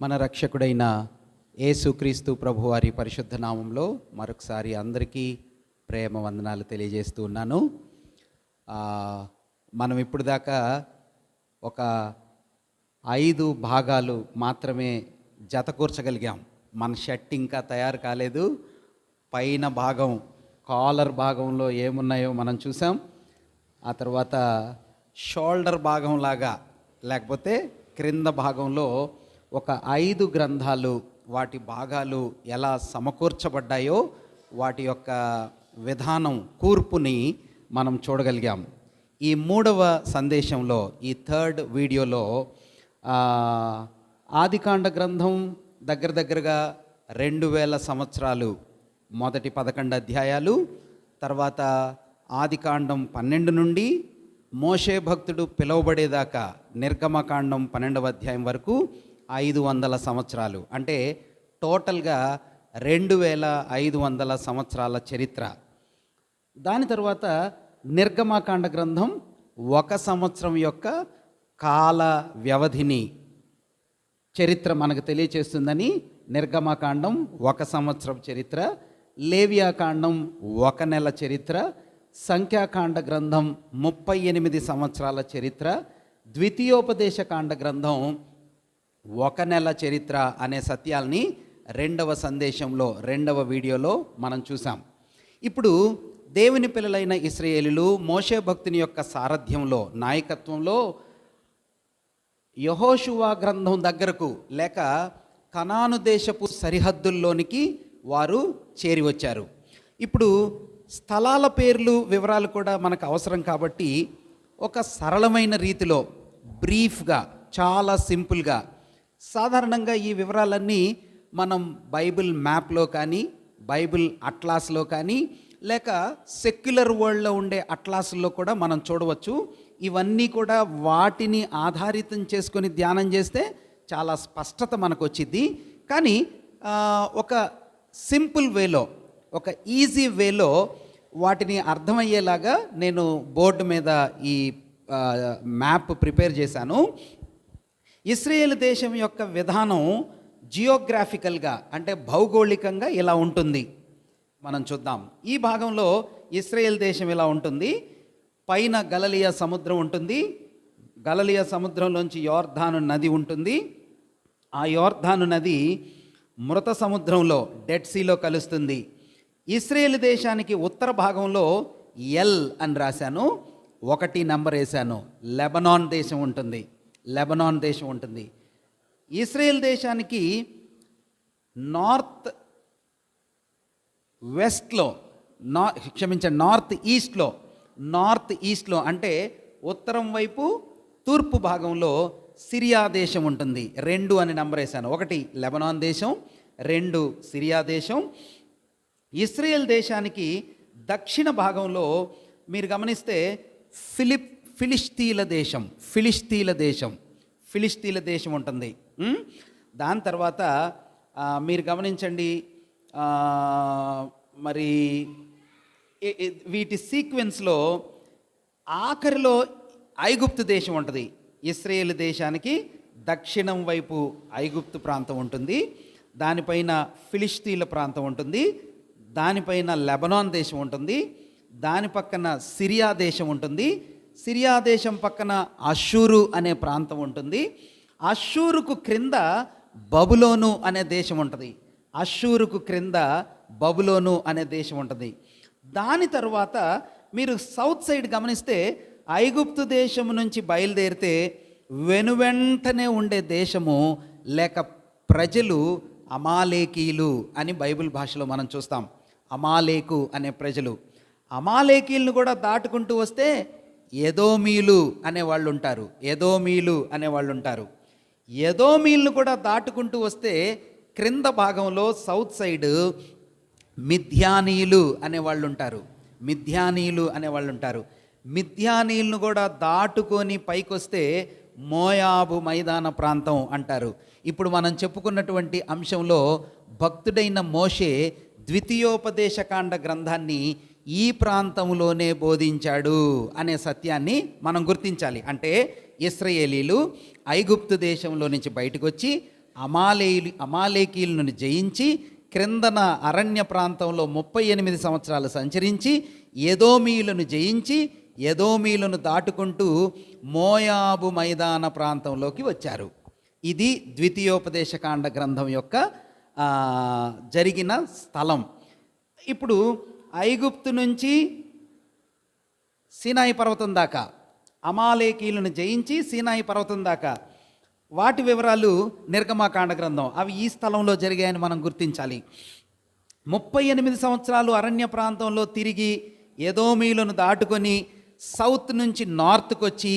మన రక్షకుడైన యేసుక్రీస్తు ప్రభువారి పరిశుద్ధ నామంలో మరొకసారి అందరికీ ప్రేమ వందనాలు తెలియజేస్తూ ఉన్నాను. మనం ఇప్పుడు దాకా ఒక 5 భాగాలు మాత్రమే జతకూర్చగలిగాం. మన షర్ట్ ఇంకా తయారు కాలేదు. పైన భాగం కాలర్ భాగంలో ఏమున్నాయో మనం చూసాం. ఆ తర్వాత షోల్డర్ భాగంలాగా లేకపోతే క్రింద భాగంలో ఒక 5 గ్రంథాలు వాటి భాగాలు ఎలా సమకూర్చబడ్డాయో వాటి యొక్క విధానం కూర్పుని మనం చూడగలిగాం. ఈ 3వ సందేశంలో ఈ 3rd వీడియోలో ఆదికాండ గ్రంథం దగ్గరగా 2000 సంవత్సరాలు మొదటి 11 అధ్యాయాలు, తర్వాత ఆదికాండం 12 నుండి మోషే భక్తుడు పిలువబడేదాకా నిర్గమకాండం 12వ అధ్యాయం వరకు 500 సంవత్సరాలు, అంటే టోటల్గా 2500 సంవత్సరాల చరిత్ర. దాని తర్వాత నిర్గమకాండ గ్రంథం 1 సంవత్సరం యొక్క కాల వ్యవధిని చరిత్ర మనకు తెలియచేస్తుందని నిర్గమకాండం 1 సంవత్సరం చరిత్ర, లేవియాకాండం 1 నెల చరిత్ర, సంఖ్యాకాండ గ్రంథం 38 సంవత్సరాల చరిత్ర, ద్వితీయోపదేశకాండ గ్రంథం 1 నెల చరిత్ర అనే సత్యాల్ని 2వ సందేశంలో 2వ వీడియోలో మనం చూసాం. ఇప్పుడు దేవుని పిల్లలైన ఇశ్రాయేలీయులు మోషే భక్తుని యొక్క సారథ్యంలో నాయకత్వంలో యెహోషువ గ్రంథం దగ్గరకు లేక కనాను దేశపు సరిహద్దుల్లోనికి వారు చేరి వచ్చారు. ఇప్పుడు స్థలాల పేర్లు వివరాలు కూడా మనకు అవసరం కాబట్టి ఒక సరళమైన రీతిలో బ్రీఫ్గా చాలా సింపుల్గా సాధారణంగా ఈ వివరాలన్నీ మనం బైబిల్ మ్యాప్లో కానీ బైబిల్ అట్లాస్లో కానీ లేక సెక్యులర్ వరల్డ్లో ఉండే అట్లాస్లో కూడా మనం చూడవచ్చు. ఇవన్నీ కూడా వాటిని ఆధారితం చేసుకొని ధ్యానం చేస్తే చాలా స్పష్టత మనకు వచ్చింది. కానీ ఒక సింపుల్ వేలో ఒక ఈజీ వేలో వాటిని అర్థమయ్యేలాగా నేను బోర్డు మీద ఈ మ్యాప్ ప్రిపేర్ చేశాను. ఇశ్రాయేల్ దేశం యొక్క విధానం జియోగ్రాఫికల్గా అంటే భౌగోళికంగా ఇలా ఉంటుంది. మనం చూద్దాం. ఈ భాగంలో ఇశ్రాయేల్ దేశం ఇలా ఉంటుంది. పైన గలిలయ సముద్రం ఉంటుంది. గలిలయ సముద్రంలోంచి యోర్దాను నది ఉంటుంది. ఆ యోర్దాను నది మృత సముద్రంలో డెడ్ సీలో కలుస్తుంది. ఇశ్రాయేల్ దేశానికి ఉత్తర భాగంలో ఎల్ అని రాశాను, 1 నంబర్ వేశాను. లెబనాన్ దేశం ఉంటుంది. లెబనాన్ దేశం ఉంటుంది. ఇశ్రాయేల్ దేశానికి నార్త్ వెస్ట్లో నార్త్ ఈస్ట్లో అంటే ఉత్తరం వైపు తూర్పు భాగంలో సిరియా దేశం ఉంటుంది. 2 అని నంబర్ వేశాను. 1 లెబనాన్ దేశం, 2 సిరియా దేశం. ఇశ్రాయేల్ దేశానికి దక్షిణ భాగంలో మీరు గమనిస్తే ఫిలిస్తీన్ల దేశం ఉంటుంది. దాని తర్వాత మీరు గమనించండి, మరి వీటి సీక్వెన్స్లో ఆఖరిలో ఐగుప్తు దేశం ఉంటుంది. ఇశ్రాయేల్ దేశానికి దక్షిణం వైపు ఐగుప్తు ప్రాంతం ఉంటుంది, దానిపైన ఫిలిస్తీన్ల ప్రాంతం ఉంటుంది, దానిపైన లెబనాన్ దేశం ఉంటుంది, దాని పక్కన సిరియా దేశం ఉంటుంది, సిరియా దేశం పక్కన అషూరు అనే ప్రాంతం ఉంటుంది, అషూరుకు క్రింద బబులోను అనే దేశం ఉంటుంది, అషూరుకు క్రింద బబులోను అనే దేశం ఉంటుంది. దాని తర్వాత మీరు సౌత్ సైడ్ గమనిస్తే ఐగుప్తు దేశం నుంచి బయలుదేరితే వెనువెంటనే ఉండే దేశము లేక ప్రజలు అమాలేకీలు అని బైబిల్ భాషలో మనం చూస్తాం. అమాలేకు అనే ప్రజలు. అమాలేకీలను కూడా దాటుకుంటూ వస్తే ఎదోమీలు అనేవాళ్ళు ఉంటారు. ఎదోమీలను కూడా దాటుకుంటూ వస్తే క్రింద భాగంలో సౌత్ సైడ్ మిథ్యానీయులు అనేవాళ్ళు ఉంటారు. మిథ్యానీయులను కూడా దాటుకొని పైకొస్తే మోయాబు మైదాన ప్రాంతం అంటారు. ఇప్పుడు మనం చెప్పుకున్నటువంటి అంశంలో భక్తుడైన మోషే ద్వితీయోపదేశకాండ గ్రంథాన్ని ఈ ప్రాంతంలోనే బోధించాడు అనే సత్యాన్ని మనం గుర్తించాలి. అంటే ఇశ్రాయేలీలు ఐగుప్తు దేశంలో నుంచి బయటకు వచ్చి అమాలేకీయులను జయించి క్రిందన అరణ్య ప్రాంతంలో 38 సంవత్సరాలు సంచరించి ఎదోమీయులను జయించి ఎదోమీయులను దాటుకుంటూ మోయాబు మైదాన ప్రాంతంలోకి వచ్చారు. ఇది ద్వితీయోపదేశకాండ గ్రంథం యొక్క జరిగిన స్థలం. ఇప్పుడు ఐగుప్తు నుంచి సీనాయి పర్వతం దాకా, అమాలేకీయులను జయించి సీనాయి పర్వతం దాకా, వాటి వివరాలు నిర్గమాకాండ గ్రంథం. అవి ఈ స్థలంలో జరిగాయని మనం గుర్తించాలి. 38 సంవత్సరాలు అరణ్య ప్రాంతంలో తిరిగి ఎదోమీయులను దాటుకొని సౌత్ నుంచి నార్త్కి వచ్చి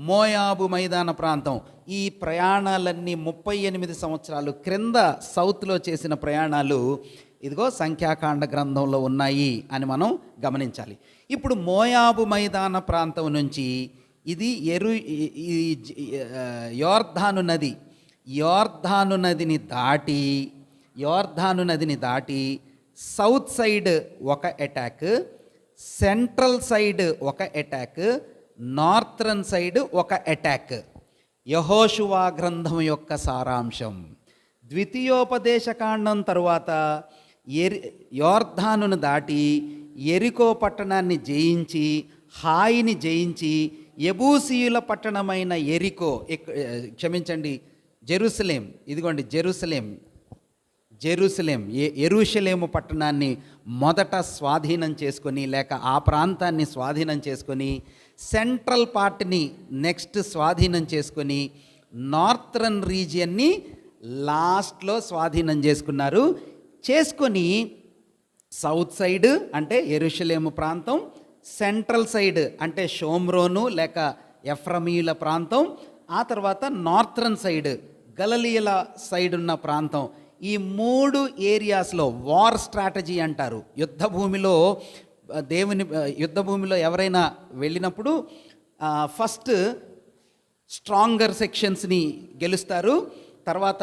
మోయాబు మైదాన ప్రాంతం. ఈ ప్రయాణాలన్నీ 38 సంవత్సరాలు క్రింద సౌత్లో చేసిన ప్రయాణాలు ఇదిగో సంఖ్యాకాండ గ్రంథంలో ఉన్నాయి అని మనం గమనించాలి. ఇప్పుడు మోయాబు మైదాన ప్రాంతం నుంచి ఇది యోర్ధాను నదిని దాటి సౌత్ సైడ్ ఒక అటాక్, సెంట్రల్ సైడ్ ఒక అటాక్, నార్థరన్ సైడ్ ఒక అటాక్. యెహోషువ గ్రంథం యొక్క సారాంశం. ద్వితీయోపదేశకాండం తరువాత యోర్ధానును దాటి యెరికో పట్టణాన్ని జయించి, హాయిని జయించి, యెబూసీయుల పట్టణమైన జెరూసలేం, ఇదిగోండి యెరూషలేము పట్టణాన్ని మొదట స్వాధీనం చేసుకొని, లేక ఆ ప్రాంతాన్ని స్వాధీనం చేసుకొని, సెంట్రల్ పార్ట్ని నెక్స్ట్ స్వాధీనం చేసుకొని, నార్థరన్ రీజియన్ని లాస్ట్లో స్వాధీనం చేసుకొని సౌత్ సైడ్ అంటే యెరూషలేము ప్రాంతం, సెంట్రల్ సైడ్ అంటే షోమ్రోను లేక ఎఫ్రమీయుల ప్రాంతం, ఆ తర్వాత నార్థరన్ సైడ్ గలిలయ సైడ్ ఉన్న ప్రాంతం. ఈ 3 ఏరియాస్లో వార్ స్ట్రాటజీ అంటారు. యుద్ధభూమిలో ఎవరైనా వెళ్ళినప్పుడు ఫస్ట్ స్ట్రాంగర్ సెక్షన్స్ని గెలుస్తారు, తర్వాత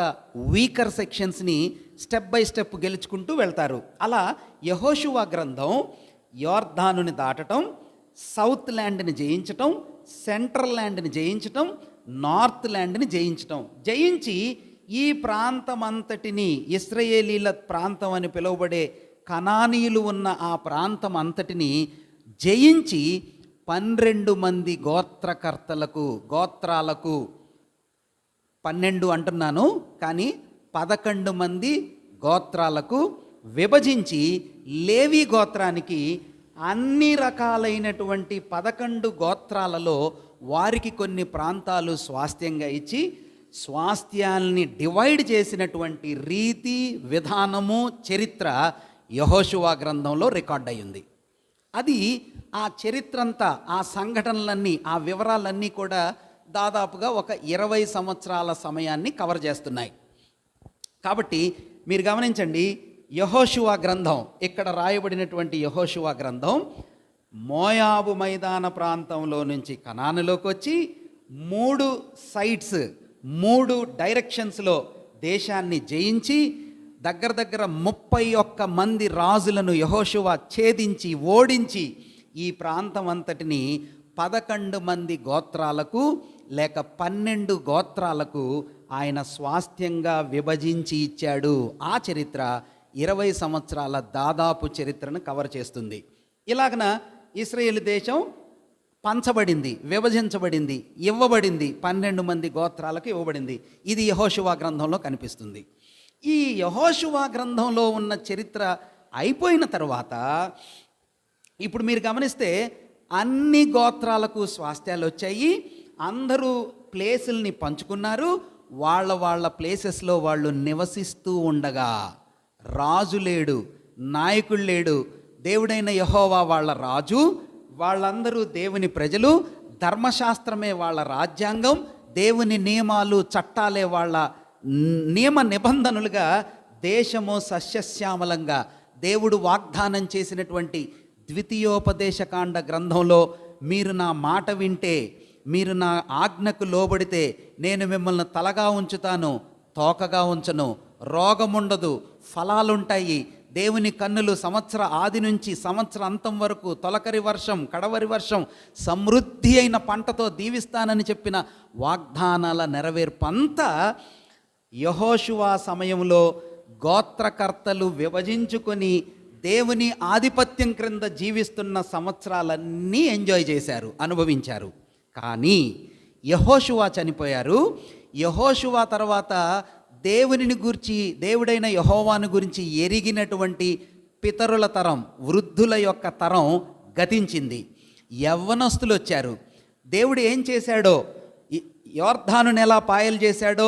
వీకర్ సెక్షన్స్ని స్టెప్ బై స్టెప్ గెలుచుకుంటూ వెళ్తారు. అలా యెహోషువ గ్రంథం యోర్ధానుని దాటటం, సౌత్ ల్యాండ్ని జయించటం, సెంట్రల్ ల్యాండ్ని జయించటం, నార్త్ ల్యాండ్ని జయించి ఈ ప్రాంతమంతటిని, ఇశ్రాయేలీల ప్రాంతం అని పిలువబడే కనానీయులు ఉన్న ఆ ప్రాంతం అంతటిని జయించి 12 మంది గోత్రాలకు 12 అంటున్నాను కానీ 11 మంది గోత్రాలకు విభజించి లేవి గోత్రానికి అన్ని రకాలైనటువంటి 11 గోత్రాలలో వారికి కొన్ని ప్రాంతాలు స్వాస్థ్యంగా ఇచ్చి, స్వాస్థ్యాల్ని డివైడ్ చేసినటువంటి రీతి, విధానము, చరిత్ర యెహోషువ గ్రంథంలో రికార్డ్ అయ్యింది. అది ఆ చరిత్ర అంతా, ఆ సంఘటనలన్నీ, ఆ వివరాలన్నీ కూడా దాదాపుగా ఒక 20 సంవత్సరాల సమయాన్ని కవర్ చేస్తున్నాయి. కాబట్టి మీరు గమనించండి, యెహోషువ గ్రంథం, ఇక్కడ రాయబడినటువంటి యెహోషువ గ్రంథం మోయాబు మైదాన ప్రాంతంలో నుంచి కనానులోకి వచ్చి 3 సైట్స్, 3 డైరెక్షన్స్లో దేశాన్ని జయించి దగ్గర 31 మంది రాజులను యెహోషువ ఛేదించి ఓడించి ఈ ప్రాంతం అంతటిని 11 మంది గోత్రాలకు లేక 12 గోత్రాలకు ఆయన స్వాస్థ్యంగా విభజించి ఇచ్చాడు. ఆ చరిత్ర 20 సంవత్సరాల దాదాపు చరిత్రను కవర్ చేస్తుంది. ఇలాగన ఇశ్రాయేలు దేశం పంచబడింది, విభజించబడింది, ఇవ్వబడింది, 12 మంది గోత్రాలకు ఇవ్వబడింది. ఇది యెహోషువ గ్రంథంలో కనిపిస్తుంది. ఈ యెహోషువ గ్రంథంలో ఉన్న చరిత్ర అయిపోయిన తర్వాత ఇప్పుడు మీరు గమనిస్తే అన్ని గోత్రాలకు స్వాస్థ్యాలు వచ్చాయి. అందరూ ప్లేసుల్ని పంచుకున్నారు. వాళ్ళ ప్లేసెస్లో వాళ్ళు నివసిస్తూ ఉండగా రాజు లేడు, నాయకుడు లేడు. దేవుడైన యెహోవా వాళ్ళ రాజు, వాళ్ళందరూ దేవుని ప్రజలు, ధర్మశాస్త్రమే వాళ్ళ రాజ్యాంగం, దేవుని నియమాలు, చట్టాలే వాళ్ళ నియమ నిబంధనలుగా దేశము సస్యశ్యామలంగా దేవుడు వాగ్దానం చేసినటువంటి ద్వితీయోపదేశకాండ గ్రంథంలో మీరు నా మాట వింటే, మీరు నా ఆజ్ఞకు లోబడితే నేను మిమ్మల్ని తలగా ఉంచుతాను, తోకగా ఉంచను, రోగముండదు, ఫలాలుంటాయి, దేవుని కన్నులు సంవత్సర ఆది నుంచి సంవత్సర అంతం వరకు తొలకరి వర్షం, కడవరి వర్షం, సమృద్ధి అయిన పంటతో దీవిస్తానని చెప్పిన వాగ్దానాల నెరవేర్పంతా యెహోషువ సమయంలో గోత్రకర్తలు విభజించుకొని దేవుని ఆధిపత్యం క్రింద జీవిస్తున్న సంవత్సరాలన్నీ ఎంజాయ్ చేశారు, అనుభవించారు. కానీ యెహోషువ చనిపోయారు. యెహోషువ తర్వాత దేవునిని గురించి, దేవుడైన యెహోవాను గురించి ఎరిగినటువంటి పితరుల తరం, వృద్ధుల యొక్క తరం గతించింది. యవ్వనస్తులు వచ్చారు. దేవుడు ఏం చేశాడో, యోర్దానుని ఎలా పాయలు చేశాడో,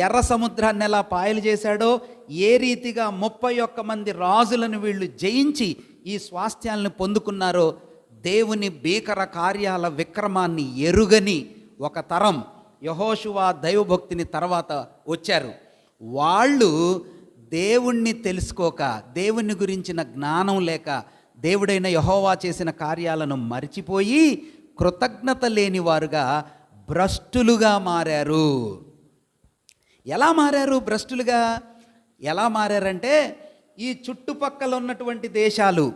ఎర్ర సముద్రాన్ని ఎలా పాయలు చేశాడో, ఏ రీతిగా 31 మంది రాజులను వీళ్ళు జయించి ఈ స్వాస్థ్యాలను పొందుకున్నారో, దేవుని భీకర కార్యాల విక్రమాన్ని ఎరుగని ఒక తరం యెహోషువ దైవభక్తిని తర్వాత వచ్చారు. వాళ్ళు దేవుణ్ణి తెలుసుకోక, దేవుని గురించిన జ్ఞానం లేక, దేవుడైన యెహోవా చేసిన కార్యాలను మరిచిపోయి కృతజ్ఞత లేని వారుగా భ్రష్టులుగా మారారు. ఎలా మారారు భ్రష్టులుగా? ఎలా మారారంటే, ఈ చుట్టుపక్కల ఉన్నటువంటి దేశాలు,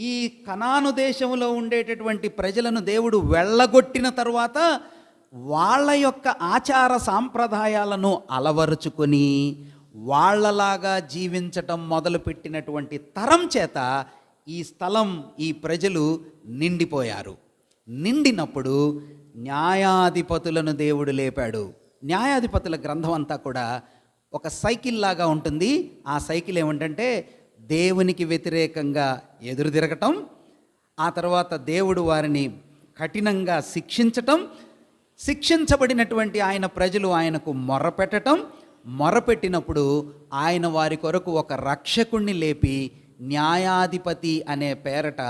ఈ కనాను దేశంలో ఉండేటటువంటి ప్రజలను దేవుడు వెళ్ళగొట్టిన తరువాత వాళ్ళ యొక్క ఆచార సాంప్రదాయాలను అలవరుచుకొని వాళ్ళలాగా జీవించటం మొదలుపెట్టినటువంటి తరం చేత ఈ స్థలం, ఈ ప్రజలు నిండిపోయారు. నిండినప్పుడు న్యాయాధిపతులను దేవుడు లేపాడు. న్యాయాధిపతుల గ్రంథం అంతా కూడా ఒక సైకిల్ లాగా ఉంటుంది. ఆ సైకిల్ ఏమిటంటే, దేవునికి వ్యతిరేకంగా ఎదురు తిరగటం, ఆ తర్వాత దేవుడు వారిని కఠినంగా శిక్షించటం, శిక్షించబడినటువంటి ఆయన ప్రజలు ఆయనకు మొరపెట్టటం, మొరపెట్టినప్పుడు ఆయన వారి కొరకు ఒక రక్షకుణ్ణి లేపి న్యాయాధిపతి అనే పేరట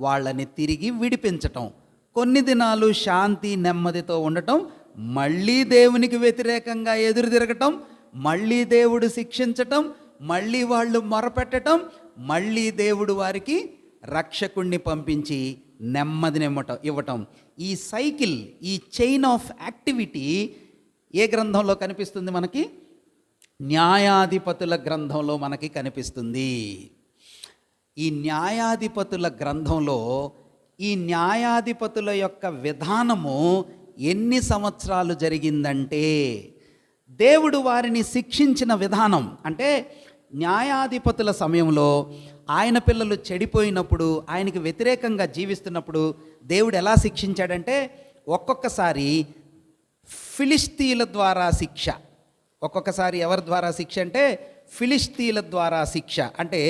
వాళ్ళని తిరిగి విడిపించటం, కొన్ని దినాలు శాంతి నెమ్మదితో ఉండటం, మళ్ళీ దేవునికి వ్యతిరేకంగా ఎదురు తిరగటం, మళ్ళీ దేవుడు శిక్షించటం, మళ్ళీ వాళ్ళు మొరపెట్టడం, మళ్ళీ దేవుడు వారికి రక్షకుణ్ణి పంపించి నెమ్మదిని ఇవ్వటం. ఈ సైకిల్, ఈ చైన్ ఆఫ్ యాక్టివిటీ ఏ గ్రంథంలో కనిపిస్తుంది మనకి? న్యాయాధిపతుల గ్రంథంలో మనకి కనిపిస్తుంది. ఈ న్యాయాధిపతుల గ్రంథంలో ఈ న్యాయాధిపతుల యొక్క విధానము ఎన్ని సంవత్సరాలు జరిగిందంటే, దేవుడు వారిని శిక్షించిన విధానం అంటే, న్యాయాధిపతుల సమయంలో ఆయన పిల్లలు చెడిపోయినప్పుడు, ఆయనకి వ్యతిరేకంగా జీవిస్తున్నప్పుడు దేవుడు ఎలా శిక్షించాడంటే, ఒక్కొక్కసారి ఫిలిస్తీన్ల ద్వారా శిక్ష, ఒక్కొక్కసారి ఎవరి ద్వారా శిక్ష అంటే ఫిలిస్తీన్ల ద్వారా శిక్ష, అంటే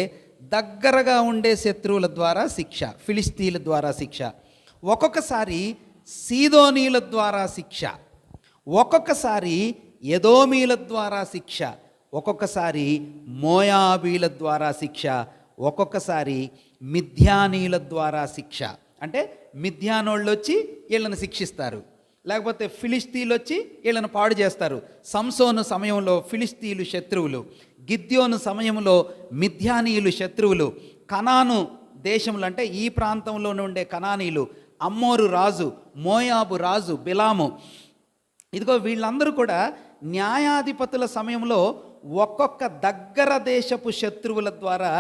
దగ్గరగా ఉండే శత్రువుల ద్వారా శిక్ష, ఫిలిస్తీన్ల ద్వారా శిక్ష. ఒక్కొక్కసారి సీదోనీల ద్వారా శిక్ష, ఒక్కొక్కసారి ఎదోమీల ద్వారా శిక్ష, ఒక్కొక్కసారి మోయాబీల ద్వారా శిక్ష, ఒక్కొక్కసారి మిథ్యానీల ద్వారా శిక్ష. అంటే మిథ్యానోళ్ళు వచ్చి వీళ్ళని శిక్షిస్తారు, లేకపోతే ఫిలిస్తీన్లు వచ్చి వీళ్ళని పాడు చేస్తారు. సంసోను సమయంలో ఫిలిస్తీన్లు శత్రువులు, గిద్యోను సమయంలో మిథ్యానీయులు శత్రువులు, కనాను దేశంలో అంటే ఈ ప్రాంతంలో ఉండే కనానీయులు, అమ్మోరు రాజు, మోయాబు రాజు బిలాము, ఇదిగో వీళ్ళందరూ కూడా న్యాయాధిపతుల సమయంలో ఒక్కొక్క దగ్గర దేశపు శత్రువుల ద్వారా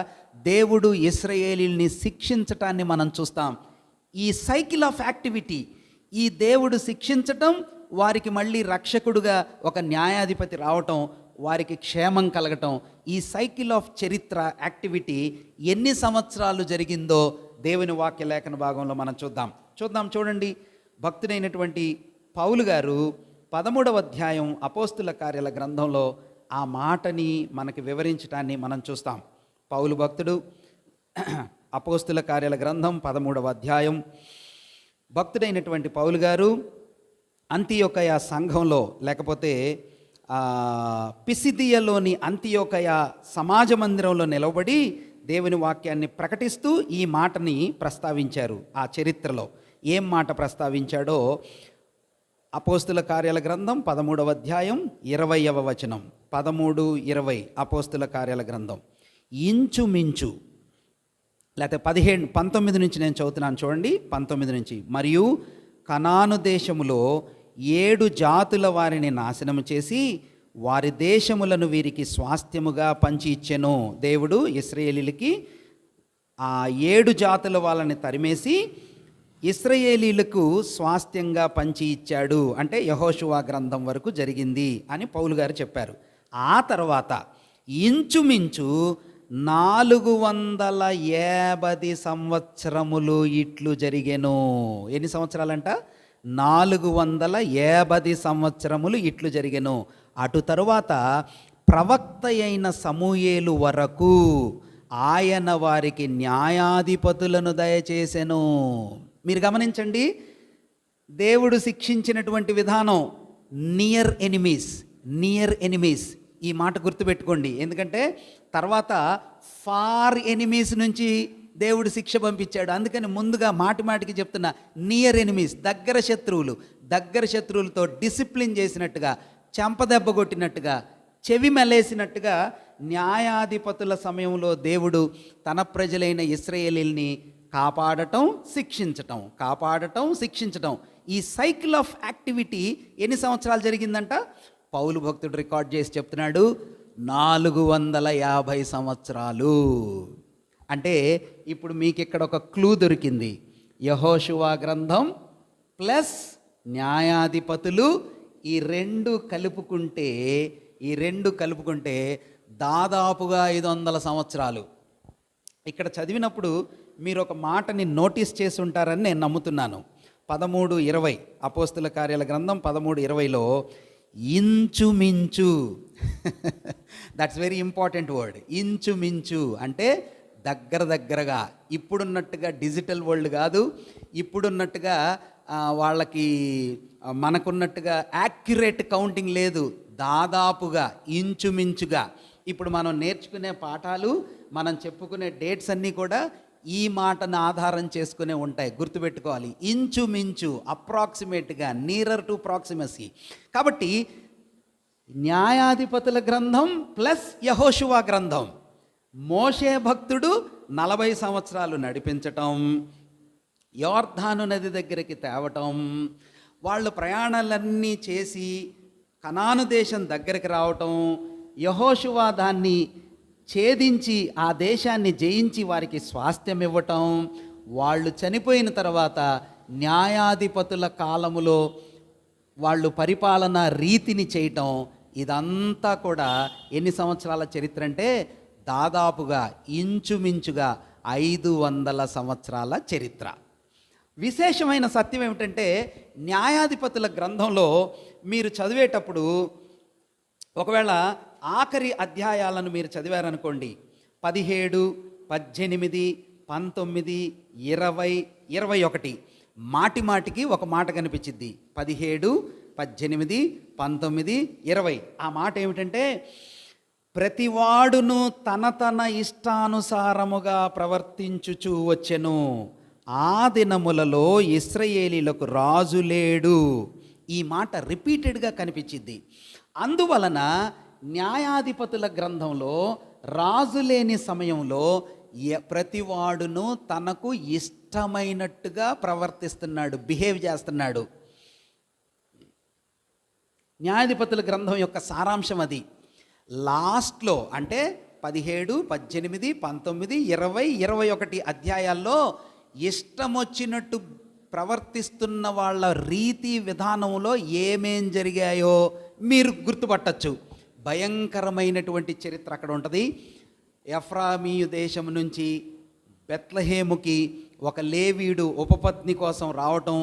దేవుడు ఇశ్రాయేలీల్ని శిక్షించటాన్ని మనం చూస్తాం. ఈ సైకిల్ ఆఫ్ యాక్టివిటీ, ఈ దేవుడు శిక్షించటం, వారికి మళ్ళీ రక్షకుడుగా ఒక న్యాయాధిపతి రావటం, వారికి క్షేమం కలగటం, ఈ సైకిల్ ఆఫ్ చరిత్ర యాక్టివిటీ ఎన్ని సంవత్సరాలు జరిగిందో దేవుని వాక్య లేఖన భాగంలో మనం చూద్దాం. చూడండి, భక్తుడైనటువంటి పౌలు గారు 13వ అధ్యాయం అపోస్తుల కార్యాల గ్రంథంలో ఆ మాటని మనకి వివరించడాన్ని మనం చూస్తాం. పౌలు భక్తుడు, అపోస్తుల కార్యాల గ్రంథం 13వ అధ్యాయం. భక్తుడైనటువంటి పౌలు గారు అంతియోకయ సంఘంలో, లేకపోతే పిసిదియలోని అంతియోకయ సమాజ మందిరంలో నిలబడి దేవుని వాక్యాన్ని ప్రకటిస్తూ ఈ మాటని ప్రస్తావించారు. ఆ చరిత్రలో ఏం మాట ప్రస్తావించాడో అపోస్తుల కార్యాల గ్రంథం 13వ అధ్యాయం 20వ వచనం, 13:20 అపోస్తుల కార్యాల గ్రంథం. ఇంచుమించు, లేకపోతే 19 నుంచి నేను చదువుతున్నాను చూడండి, 19 నుంచి. మరియు కనాను దేశములో 7 జాతుల వారిని నాశనము చేసి వారి దేశములను వీరికి స్వాస్థ్యముగా పంచి ఇచ్చెను. దేవుడు ఇశ్రాయేలీలకి ఆ 7 జాతుల వాళ్ళని తరిమేసి ఇశ్రాయేలీలకు స్వాస్థ్యంగా పంచి ఇచ్చాడు. అంటే యెహోషువ గ్రంథం వరకు జరిగింది అని పౌలు గారు చెప్పారు. ఆ తర్వాత ఇంచుమించు 450 సంవత్సరములు ఇట్లు జరిగెను. ఎన్ని సంవత్సరాలంట? 450 సంవత్సరములు ఇట్లు జరిగెను. అటు తరువాత ప్రవక్త అయిన సమూయేలు వరకు ఆయన వారికి న్యాయాధిపతులను దయచేసెను. మీరు గమనించండి, దేవుడు శిక్షించినటువంటి విధానం నియర్ ఎనిమీస్. ఈ మాట గుర్తుపెట్టుకోండి, ఎందుకంటే తర్వాత ఫార్ ఎనిమీస్ నుంచి దేవుడు శిక్ష పంపించాడు. అందుకని ముందుగా మాటికి చెప్తున్నా, నియర్ ఎనిమీస్, దగ్గర శత్రువులతో డిసిప్లిన్ చేసినట్టుగా, చెంపదెబ్బ కొట్టినట్టుగా, చెవి మెలేసినట్టుగా న్యాయాధిపతుల సమయంలో దేవుడు తన ప్రజలైన ఇశ్రాయేలీల్ని కాపాడటం, శిక్షించటం, ఈ సైకిల్ ఆఫ్ యాక్టివిటీ ఎన్ని సంవత్సరాలు జరిగిందంట? పౌలు భక్తుడు రికార్డ్ చేసి చెప్తున్నాడు, 450 సంవత్సరాలు. అంటే ఇప్పుడు మీకు ఇక్కడ ఒక క్లూ దొరికింది. యెహోషువ గ్రంథం ప్లస్ న్యాయాధిపతులు, ఈ రెండు కలుపుకుంటే దాదాపుగా 500 సంవత్సరాలు. ఇక్కడ చదివినప్పుడు మీరు ఒక మాటని నోటీస్ చేసి ఉంటారని నేను నమ్ముతున్నాను. 13:20 అపోస్తుల కార్యాల గ్రంథం 13:20లో ఇంచుమించు దట్స్ వెరీ ఇంపార్టెంట్ వర్డ్. ఇంచుమించు అంటే దగ్గరగా, ఇప్పుడున్నట్టుగా డిజిటల్ వరల్డ్ కాదు, ఇప్పుడున్నట్టుగా వాళ్ళకి మనకున్నట్టుగా యాక్యురేట్ కౌంటింగ్ లేదు. దాదాపుగా, ఇంచుమించుగా. ఇప్పుడు మనం నేర్చుకునే పాఠాలు, మనం చెప్పుకునే డేట్స్ అన్నీ కూడా ఈ మాటను ఆధారం చేసుకునే ఉంటాయి. గుర్తుపెట్టుకోవాలి, ఇంచుమించు, అప్రాక్సిమేట్గా, నీరర్ టు ప్రాక్సిమసీ. కాబట్టి న్యాయాధిపతుల గ్రంథం ప్లస్ యెహోషువ గ్రంథం, మోషే భక్తుడు 40 సంవత్సరాలు నడిపించటం, యోర్దాను నది దగ్గరికి తేవటం, వాళ్ళు ప్రయాణాలన్నీ చేసి కనాను దేశం దగ్గరికి రావటం, యెహోషువ దాన్ని ఛేదించి ఆ దేశాన్ని జయించి వారికి స్వాస్థ్యం ఇవ్వటం, వాళ్ళు చనిపోయిన తర్వాత న్యాయాధిపతుల కాలములో వాళ్ళు పరిపాలన రీతిని చేయటం, ఇదంతా కూడా ఎన్ని సంవత్సరాల చరిత్ర అంటే దాదాపుగా ఇంచుమించుగా 500 సంవత్సరాల చరిత్ర. విశేషమైన సత్యం ఏమిటంటే, న్యాయాధిపతుల గ్రంథంలో మీరు చదివేటప్పుడు ఒకవేళ ఆఖరి అధ్యాయాలను మీరు చదివారనుకోండి, 17, 18, 19, 20, 21 మాటికి ఒక మాట కనిపించింది. 17, 18, 19, 20 ఆ మాట ఏమిటంటే, ప్రతివాడును తన ఇష్టానుసారముగా ప్రవర్తించుచూ వచ్చెను, ఆ దినములలో ఇశ్రాయేలీలకు రాజు లేడు. ఈ మాట రిపీటెడ్గా కనిపించింది. అందువలన న్యాయాధిపతుల గ్రంథంలో రాజు లేని సమయంలో ప్రతివాడును తనకు ఇష్టమైనట్టుగా ప్రవర్తిస్తున్నాడు, బిహేవ్ చేస్తున్నాడు. న్యాయాధిపతుల గ్రంథం యొక్క సారాంశం అది. లాస్ట్లో అంటే 17, 18, 19, 20, 21 అధ్యాయాల్లో ఇష్టం వచ్చినట్టు ప్రవర్తిస్తున్న వాళ్ళ రీతి విధానంలో ఏమేం జరిగాయో మీరు గుర్తుపట్టచ్చు. భయంకరమైనటువంటి చరిత్ర అక్కడ ఉంటుంది. ఎఫ్రామీయు దేశం నుంచి బెత్లెహేముకి ఒక లేవీయుడు ఉపపత్ని కోసం రావటం,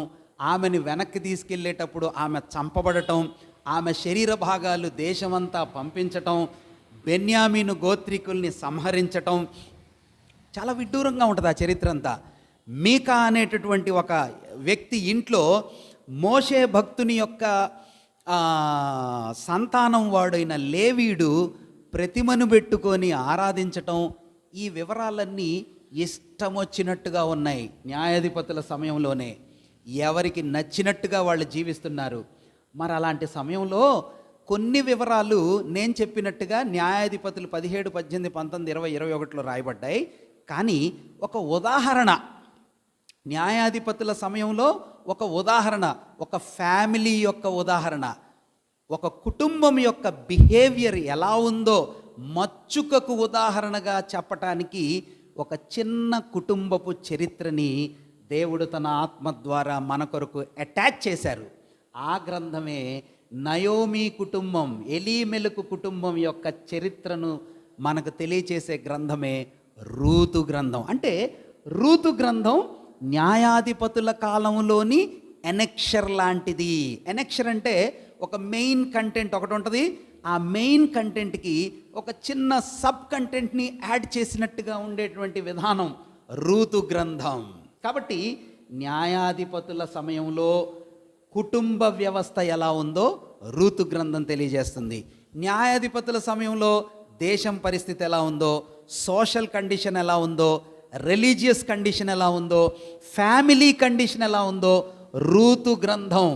ఆమెను వెనక్కి తీసుకెళ్ళేటప్పుడు ఆమె చంపబడటం, ఆమె శరీర భాగాలు దేశమంతా పంపించటం, బెన్యామీను గోత్రికుల్ని సంహరించటం, చాలా విడ్డూరంగా ఉంటుంది ఆ చరిత్ర అంతా. మీకా అనేటటువంటి ఒక వ్యక్తి ఇంట్లో మోషే భక్తుని యొక్క సంతానం వాడైన లేవీయుడు ప్రతిమను పెట్టుకొని ఆరాధించటం, ఈ వివరాలన్నీ ఇష్టం వచ్చినట్టుగా ఉన్నాయి. న్యాయాధిపతుల సమయంలోనే ఎవరికి నచ్చినట్టుగా వాళ్ళు జీవిస్తున్నారు. మరి అలాంటి సమయంలో కొన్ని వివరాలు నేను చెప్పినట్టుగా న్యాయాధిపతులు 17, 18, 19, 20, 21లో రాయబడ్డాయి. కానీ ఒక ఉదాహరణ, న్యాయాధిపతుల సమయంలో ఒక ఉదాహరణ, ఒక ఫ్యామిలీ యొక్క ఉదాహరణ, ఒక కుటుంబం యొక్క బిహేవియర్ ఎలా ఉందో మచ్చుకకు ఉదాహరణగా చెప్పటానికి ఒక చిన్న కుటుంబపు చరిత్రని దేవుడు తన ఆత్మ ద్వారా మన కొరకు అటాచ్ చేశారు. ఆ గ్రంథమే నయోమి కుటుంబం, ఎలీమెలకు కుటుంబం యొక్క చరిత్రను మనకు తెలియచేసే గ్రంథమే రూతు గ్రంథం. అంటే రూతు గ్రంథం న్యాయాధిపతుల కాలంలోని ఎనెక్షర్ లాంటిది. ఎనెక్షర్ అంటే ఒక మెయిన్ కంటెంట్ ఒకటి ఉంటుంది, ఆ మెయిన్ కంటెంట్కి ఒక చిన్న సబ్ కంటెంట్ని యాడ్ చేసినట్టుగా ఉండేటువంటి విధానం రూతు గ్రంథం. కాబట్టి న్యాయాధిపతుల సమయంలో కుటుంబ వ్యవస్థ ఎలా ఉందో రూతు గ్రంథం తెలియజేస్తుంది. న్యాయాధిపతుల సమయంలో దేశం పరిస్థితి ఎలా ఉందో, సోషల్ కండిషన్ ఎలా ఉందో, రిలీజియస్ కండిషన్ ఎలా ఉందో, ఫ్యామిలీ కండిషన్ ఎలా ఉందో రూతు గ్రంథం,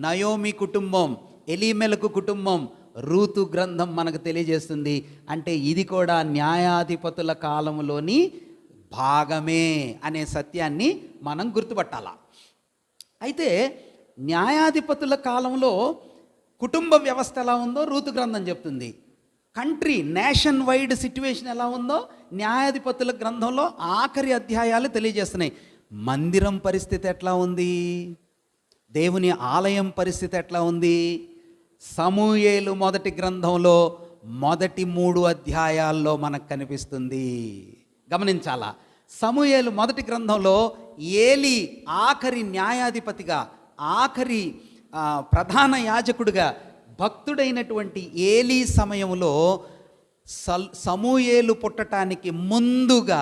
నయోమి కుటుంబం, ఎలీమెలకు కుటుంబం, రూతు గ్రంథం మనకు తెలియజేస్తుంది. అంటే ఇది కూడా న్యాయాధిపతుల కాలంలోని భాగమే అనే సత్యాన్ని మనం గుర్తుపట్టాల. అయితే న్యాయాధిపతుల కాలంలో కుటుంబ వ్యవస్థ ఎలా ఉందో రూతు గ్రంథం చెప్తుంది. కంట్రీ నేషన్ వైడ్ సిట్యువేషన్ ఎలా ఉందో న్యాయాధిపతుల గ్రంథంలో ఆఖరి అధ్యాయాలు తెలియజేస్తున్నాయి. మందిరం పరిస్థితి ఎట్లా ఉంది, దేవుని ఆలయం పరిస్థితి ఎట్లా ఉంది, సమూయేలు మొదటి గ్రంథంలో మొదటి 3 అధ్యాయాల్లో మనకు కనిపిస్తుంది. గమనించాలా, సమూయేలు మొదటి గ్రంథంలో ఏలి ఆఖరి న్యాయాధిపతిగా, ఆఖరి ప్రధాన యాజకుడిగా భక్తుడైనటువంటి ఏలీ సమయంలో సమూయేలు పుట్టడానికి ముందుగా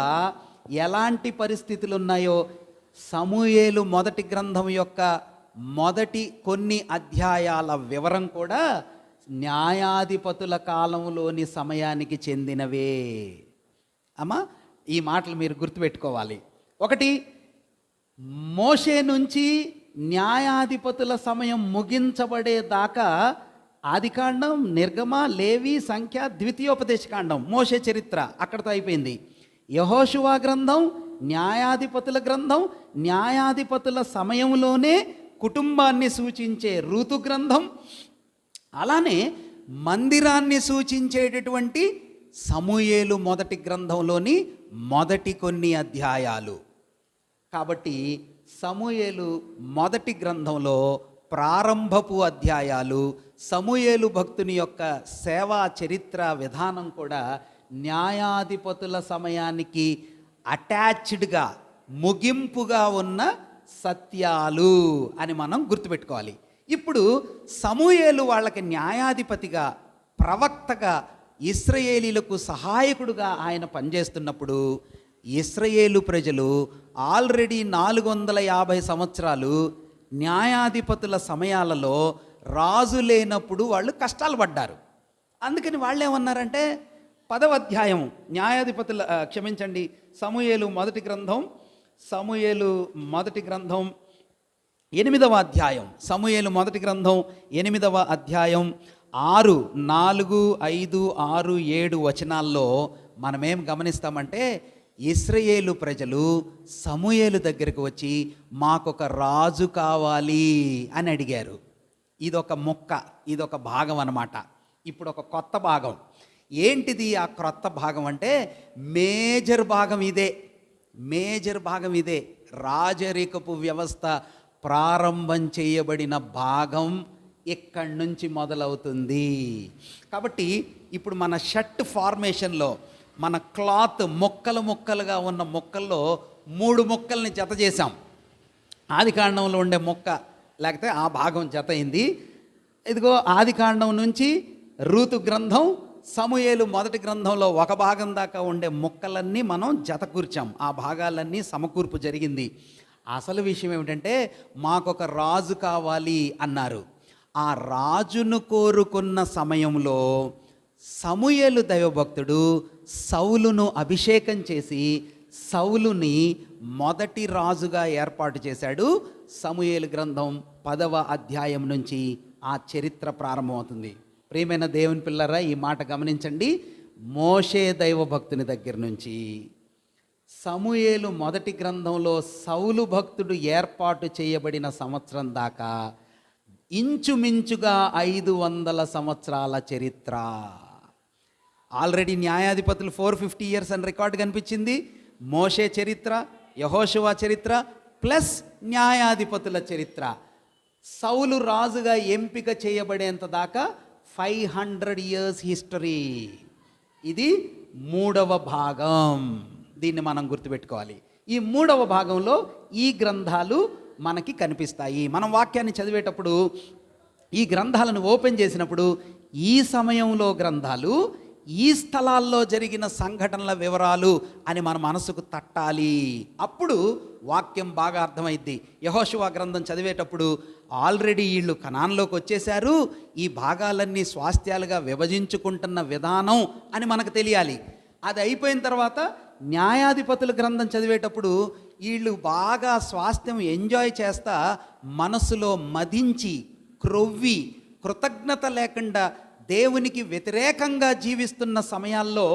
ఎలాంటి పరిస్థితులు ఉన్నాయో సమూయేలు మొదటి గ్రంథం యొక్క మొదటి కొన్ని అధ్యాయాల వివరం కూడా న్యాయాధిపతుల కాలంలోని సమయానికి చెందినవే. అమ్మా, ఈ మాటలు మీరు గుర్తుపెట్టుకోవాలి. ఒకటి, మోషే నుంచి న్యాయాధిపతుల సమయం ముగించబడేదాకా ఆదికాండం, నిర్గమ, లేవి, సంఖ్య, ద్వితీయోపదేశకాండం, మోషే చరిత్ర అక్కడితో అయిపోయింది. యెహోషువ గ్రంథం న్యాయాధిపతుల గ్రంథం, న్యాయాధిపతుల సమయంలోనే కుటుంబాన్ని సూచించే రూతు గ్రంథం, అలానే మందిరాన్ని సూచించేటటువంటి సమూయేలు మొదటి గ్రంథంలోని మొదటి కొన్ని అధ్యాయాలు. కాబట్టి సమూయేలు మొదటి గ్రంథంలో ప్రారంభపు అధ్యాయాలు, సమూయేలు భక్తుని యొక్క సేవా చరిత్ర విధానం కూడా న్యాయాధిపతుల సమయానికి అటాచ్డ్గా, ముగింపుగా ఉన్న సత్యాలు అని మనం గుర్తుపెట్టుకోవాలి. ఇప్పుడు సమూయేలు వాళ్ళకి న్యాయాధిపతిగా, ప్రవక్తగా, ఇశ్రాయేలీలకు సహాయకుడుగా ఆయన పనిచేస్తున్నప్పుడు ఇశ్రాయేలు ప్రజలు ఆల్రెడీ 450 సంవత్సరాలు న్యాయాధిపతుల సమయాలలో రాజు లేనప్పుడు వాళ్ళు కష్టాలు పడ్డారు. అందుకని వాళ్ళు ఏమన్నారంటే 10వ అధ్యాయం న్యాయాధిపతుల సమూయేలు మొదటి గ్రంథం 8వ అధ్యాయం, సమూయేలు మొదటి గ్రంథం 8వ అధ్యాయం 6, 4, 5, 6, 7 వచనాల్లో మనమేం గమనిస్తామంటే ఇశ్రాయేలు ప్రజలు సమూయేలు దగ్గరికి వచ్చి మాకొక రాజు కావాలి అని అడిగారు. ఇదొక మొక్క, ఇదొక భాగం అన్నమాట. ఇప్పుడు ఒక కొత్త భాగం. ఏంటిది ఆ క్రొత్త భాగం అంటే మేజర్ భాగం ఇదే. రాజరికపు వ్యవస్థ ప్రారంభం చేయబడిన భాగం ఇక్కడి నుంచి మొదలవుతుంది. కాబట్టి ఇప్పుడు మన షర్ట్ ఫార్మేషన్లో మన క్లాత్ ముక్కలుగా ఉన్న మొక్కల్లో 3 మొక్కల్ని జత చేసాం. ఆదికాండంలో ఉండే మొక్క లేకపోతే ఆ భాగం జత అయింది. ఇదిగో ఆదికాండం నుంచి రూతు గ్రంథం, సమూయేలు మొదటి గ్రంథంలో ఒక భాగం దాకా ఉండే మొక్కలన్నీ మనం జత కూర్చాం. ఆ భాగాలన్నీ సమకూర్పు జరిగింది. అసలు విషయం ఏమిటంటే మాకొక రాజు కావాలి అన్నారు. ఆ రాజును కోరుకున్న సమయంలో సమూయేలు దైవభక్తుడు సౌలును అభిషేకం చేసి సౌలుని మొదటి రాజుగా ఏర్పాటు చేశాడు. సమూయేలు గ్రంథం 10వ అధ్యాయం నుంచి ఆ చరిత్ర ప్రారంభమవుతుంది. ప్రియమైన దేవుని పిల్లరా, ఈ మాట గమనించండి. మోషే దైవభక్తుని దగ్గర నుంచి సమూయేలు మొదటి గ్రంథంలో సౌలు భక్తుడు ఏర్పాటు చేయబడిన సంవత్సరం దాకా ఇంచుమించుగా 500 సంవత్సరాల చరిత్ర. ఆల్రెడీ న్యాయాధిపతులు 450 years అని రికార్డు కనిపించింది. మోషే చరిత్ర, యెహోషువ చరిత్ర ప్లస్ న్యాయాధిపతుల చరిత్ర. సౌలు రాజుగా ఎంపిక చేయబడేంత దాకా 500 years హిస్టరీ. ఇది 3వ భాగం. దీన్ని మనం గుర్తుపెట్టుకోవాలి. ఈ 3వ భాగంలో ఈ గ్రంథాలు మనకి కనిపిస్తాయి. మనం వాక్యాన్ని చదివేటప్పుడు ఈ గ్రంథాలను ఓపెన్ చేసినప్పుడు ఈ సమయంలో గ్రంథాలు, ఈ స్థలాల్లో జరిగిన సంఘటనల వివరాలు అని మన మనసుకు తట్టాలి. అప్పుడు వాక్యం బాగా అర్థమైద్ది. యెహోషువ గ్రంథం చదివేటప్పుడు ఆల్రెడీ వీళ్ళు కనాన్లోకి వచ్చేశారు, ఈ భాగాలన్నీ స్వాస్థ్యాలుగా విభజించుకుంటున్న విధానం అని మనకు తెలియాలి. అది అయిపోయిన తర్వాత న్యాయాధిపతుల గ్రంథం చదివేటప్పుడు వీళ్ళు బాగా స్వాస్థ్యం ఎంజాయ్ చేస్తా మనసులో మదించి క్రొవ్వి కృతజ్ఞత లేకుండా దేవునికి వ్యతిరేకంగా జీవిస్తున్న సమయాల్లో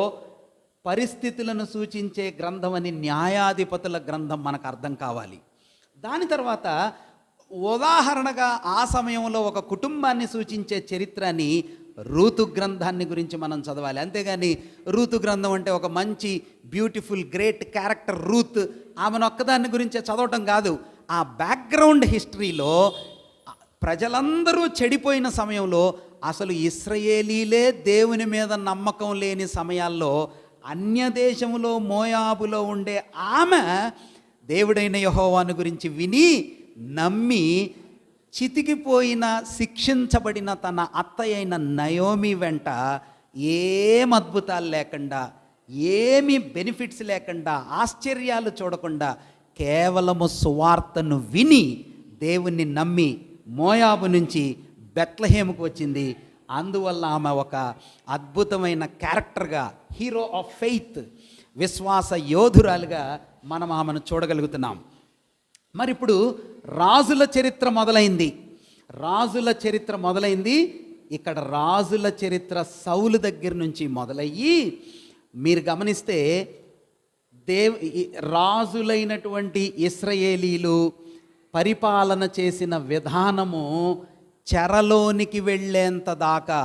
పరిస్థితులను సూచించే గ్రంథం అని న్యాయాధిపతుల గ్రంథం మనకు అర్థం కావాలి. దాని తర్వాత ఉదాహరణగా ఆ సమయంలో ఒక కుటుంబాన్ని సూచించే చరిత్రని రూతు గ్రంథాన్ని గురించి మనం చదవాలి. అంతేగాని రూతు గ్రంథం అంటే ఒక మంచి బ్యూటిఫుల్ గ్రేట్ క్యారెక్టర్ రూత్, ఆమెను ఒక్కదాన్ని గురించే చదవటం కాదు. ఆ బ్యాక్గ్రౌండ్ హిస్టరీలో ప్రజలందరూ చెడిపోయిన సమయంలో, అసలు ఇశ్రాయేలీలే దేవుని మీద నమ్మకం లేని సమయాల్లో అన్య దేశంలో మోయాబులో ఉండే ఆమె దేవుడైన యెహోవాను గురించి విని నమ్మి చితికిపోయిన శిక్షించబడిన తన అత్తయ్యైన నయోమి వెంట ఏం అద్భుతాలు లేకుండా, ఏమి బెనిఫిట్స్ లేకుండా, ఆశ్చర్యాలు చూడకుండా కేవలము సువార్తను విని దేవుణ్ణి నమ్మి మోయాబు నుంచి బెత్లెహేముకు వచ్చింది. అందువల్ల ఆమె ఒక అద్భుతమైన క్యారెక్టర్గా, హీరో ఆఫ్ ఫెయిత్, విశ్వాస యోధురాలుగా మనం ఆమెను చూడగలుగుతున్నాం. మరి ఇప్పుడు రాజుల చరిత్ర మొదలైంది. రాజుల చరిత్ర మొదలైంది. ఇక్కడ రాజుల చరిత్ర సౌలు దగ్గర నుంచి మొదలయ్యి మీరు గమనిస్తే రాజులైనటువంటి ఇశ్రాయేలీలు పరిపాలన చేసిన విధానము చెరలోనికి వెళ్ళేంత దాకా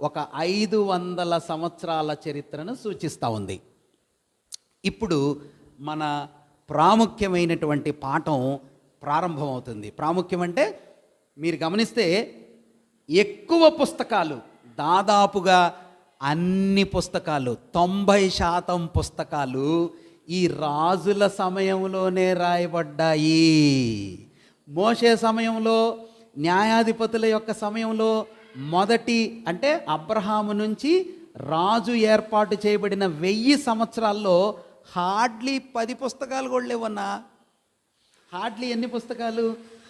ఒక 500 సంవత్సరాల చరిత్రను సూచిస్తూ ఉంది. ఇప్పుడు మన ప్రాముఖ్యమైనటువంటి పాఠం ప్రారంభమవుతుంది. ప్రాముఖ్యం అంటే మీరు గమనిస్తే ఎక్కువ పుస్తకాలు, దాదాపుగా అన్ని పుస్తకాలు 90% పుస్తకాలు ఈ రాజుల సమయంలోనే రాయబడ్డాయి. మోషే సమయంలో, న్యాయాధిపతుల యొక్క సమయంలో మొదటి అంటే అబ్రహాము నుంచి రాజు ఏర్పాటు చేయబడిన 1000 సంవత్సరాల్లో హార్డ్లీ 10 పుస్తకాలు కూడా లేవన్నా. హార్డ్లీ ఎన్ని పుస్తకాలు?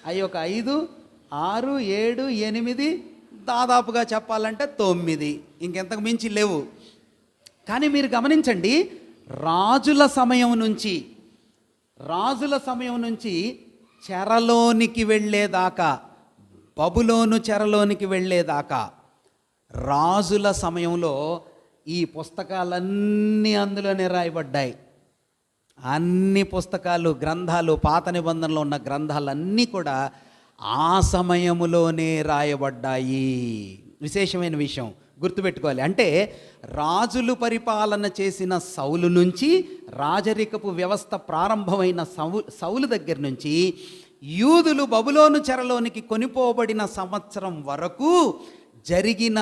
అవి ఒక 5, 6, 7, 8, దాదాపుగా చెప్పాలంటే 9, ఇంకెంతకు మించి లేవు. కానీ మీరు గమనించండి, రాజుల సమయం నుంచి చెరలోనికి వెళ్ళేదాకా, బబులోను చెరలోనికి వెళ్ళేదాకా రాజుల సమయంలో ఈ పుస్తకాలన్నీ అందులోనే రాయబడ్డాయి. అన్ని పుస్తకాలు, గ్రంథాలు, పాత నిబంధనలో ఉన్న గ్రంథాలన్నీ కూడా ఆ సమయములోనే రాయబడ్డాయి. విశేషమైన విషయం గుర్తుపెట్టుకోవాలి. అంటే రాజులు పరిపాలన చేసిన సౌలు నుంచి, రాజరికపు వ్యవస్థ ప్రారంభమైన సౌలు దగ్గర నుంచి యూదులు బబులోను చెరలోనికి కొనిపోబడిన సంవత్సరం వరకు జరిగిన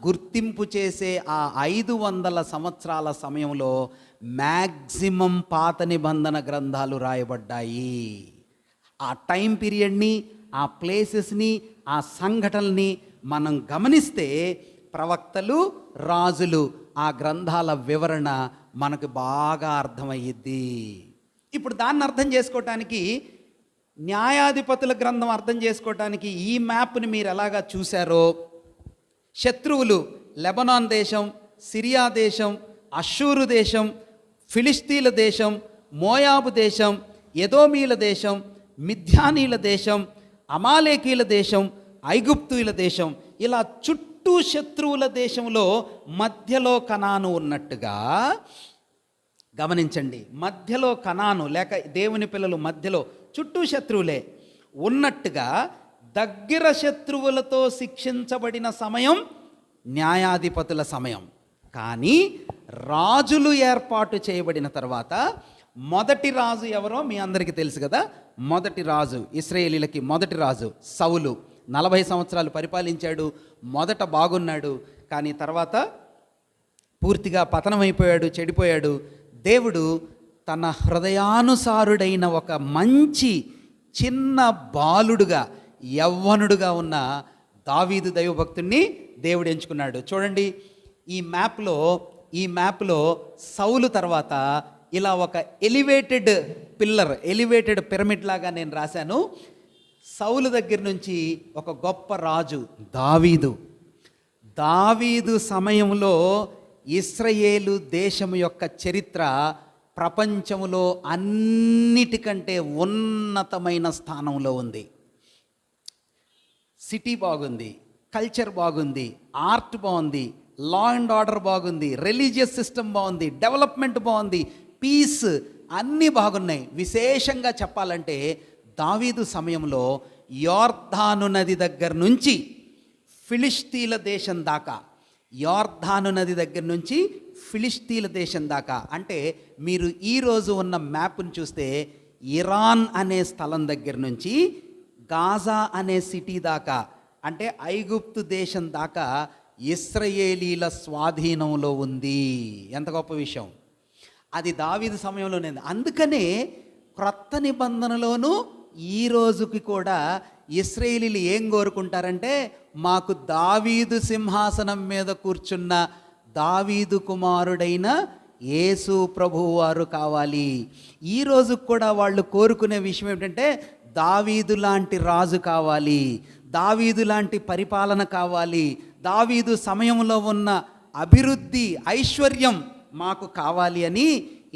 గుర్తింపు చేసే ఆ 500 సంవత్సరాల సమయంలో మ్యాక్సిమం పాత నిబంధన గ్రంథాలు రాయబడ్డాయి. ఆ టైం పీరియడ్ని, ఆ ప్లేసెస్ని, ఆ సంఘటనల్ని మనం గమనిస్తే ప్రవక్తలు, రాజులు, ఆ గ్రంథాల వివరణ మనకు బాగా అర్థమయ్యిద్ది. ఇప్పుడు దాన్ని అర్థం చేసుకోవటానికి, న్యాయాధిపతుల గ్రంథం అర్థం చేసుకోవటానికి ఈ మ్యాప్ని మీరు ఎలాగా చూశారో, శత్రువులు లెబనాన్ దేశం, సిరియా దేశం, అష్షూరు దేశం, ఫిలిస్తీన్ల దేశం, మోయాబు దేశం, ఎదోమీల దేశం, మిథ్యానీల దేశం, అమాలేకీల దేశం, ఐగుప్తుల దేశం, ఇలా చుట్టూ శత్రువుల దేశంలో మధ్యలో కనాను ఉన్నట్టుగా గమనించండి. మధ్యలో కనాను లేక దేవుని పిల్లలు మధ్యలో చుట్టూ శత్రువులే ఉన్నట్టుగా దగ్గర శత్రువులతో శిక్షించబడిన సమయం న్యాయాధిపతుల సమయం. కానీ రాజులు ఏర్పాటు చేయబడిన తర్వాత మొదటి రాజు ఎవరో మీ అందరికీ తెలుసు కదా. మొదటి రాజు, ఇశ్రాయేలీలకి మొదటి రాజు సౌలు. 40 సంవత్సరాలు పరిపాలించాడు. మొదట బాగున్నాడు, కానీ తర్వాత పూర్తిగా పతనమైపోయాడు, చెడిపోయాడు. దేవుడు తన హృదయానుసారుడైన ఒక మంచి చిన్న బాలుడుగా, యవ్వనుడుగా ఉన్న దావీదు దైవభక్తుణ్ణి దేవుడు ఎంచుకున్నాడు. చూడండి, ఈ మ్యాప్లో సౌలు తర్వాత ఇలా ఒక ఎలివేటెడ్ పిరమిడ్ లాగా నేను రాశాను. సౌలు దగ్గర నుంచి ఒక గొప్ప రాజు దావీదు సమయంలో ఇశ్రాయేలు దేశం యొక్క చరిత్ర ప్రపంచంలో అన్నిటికంటే ఉన్నతమైన స్థానంలో ఉంది. సిటీ బాగుంది, కల్చర్ బాగుంది, ఆర్ట్ బాగుంది, లా అండ్ ఆర్డర్ బాగుంది, రిలీజియస్ సిస్టమ్ బాగుంది, డెవలప్మెంట్ బాగుంది, పీస్ అన్నీ బాగున్నాయి. విశేషంగా చెప్పాలంటే దావీదు సమయంలో యోర్దాను నది దగ్గర నుంచి ఫిలిష్తీల దేశం దాకా, అంటే మీరు ఈరోజు ఉన్న మ్యాప్ను చూస్తే ఇరాన్ అనే స్థలం దగ్గర నుంచి గాజా అనే సిటీ దాకా, అంటే ఐగుప్తు దేశం దాకా ఇశ్రాయేలీల స్వాధీనంలో ఉంది. ఎంత గొప్ప విషయం! అది దావీదు సమయంలోనే. అందుకనే క్రొత్త నిబంధనలోనూ ఈ రోజుకి కూడా ఇశ్రాయేలీలు ఏం కోరుకుంటారంటే, మాకు దావీదు సింహాసనం మీద కూర్చున్న దావీదు కుమారుడైన యేసు ప్రభువు వారు కావాలి. ఈ రోజు కూడా వాళ్ళు కోరుకునే విషయం ఏమిటంటే, దావీదు లాంటి రాజు కావాలి, దావీదు లాంటి పరిపాలన కావాలి, దావీదు సమయంలో ఉన్న అభివృద్ధి ఐశ్వర్యం మాకు కావాలి అని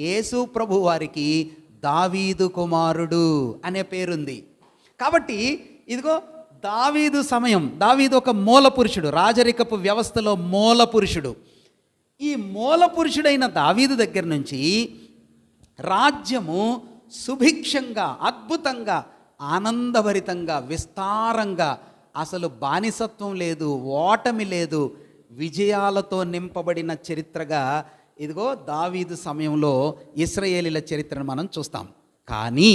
యేసు ప్రభు వారికి దావీదు కుమారుడు అనే పేరుంది. కాబట్టి ఇదిగో దావీదు ఒక మూల పురుషుడు, రాజరికపు వ్యవస్థలో మూల పురుషుడు. ఈ మూల పురుషుడైన దావీదు దగ్గర నుంచి రాజ్యము సుభిక్షంగా, అద్భుతంగా, ఆనందభరితంగా, విస్తారంగా, అసలు బానిసత్వం లేదు, ఓటమి లేదు, విజయాలతో నింపబడిన చరిత్రగా ఇదిగో దావీదు సమయంలో ఇశ్రాయేలీల చరిత్రను మనం చూస్తాం. కానీ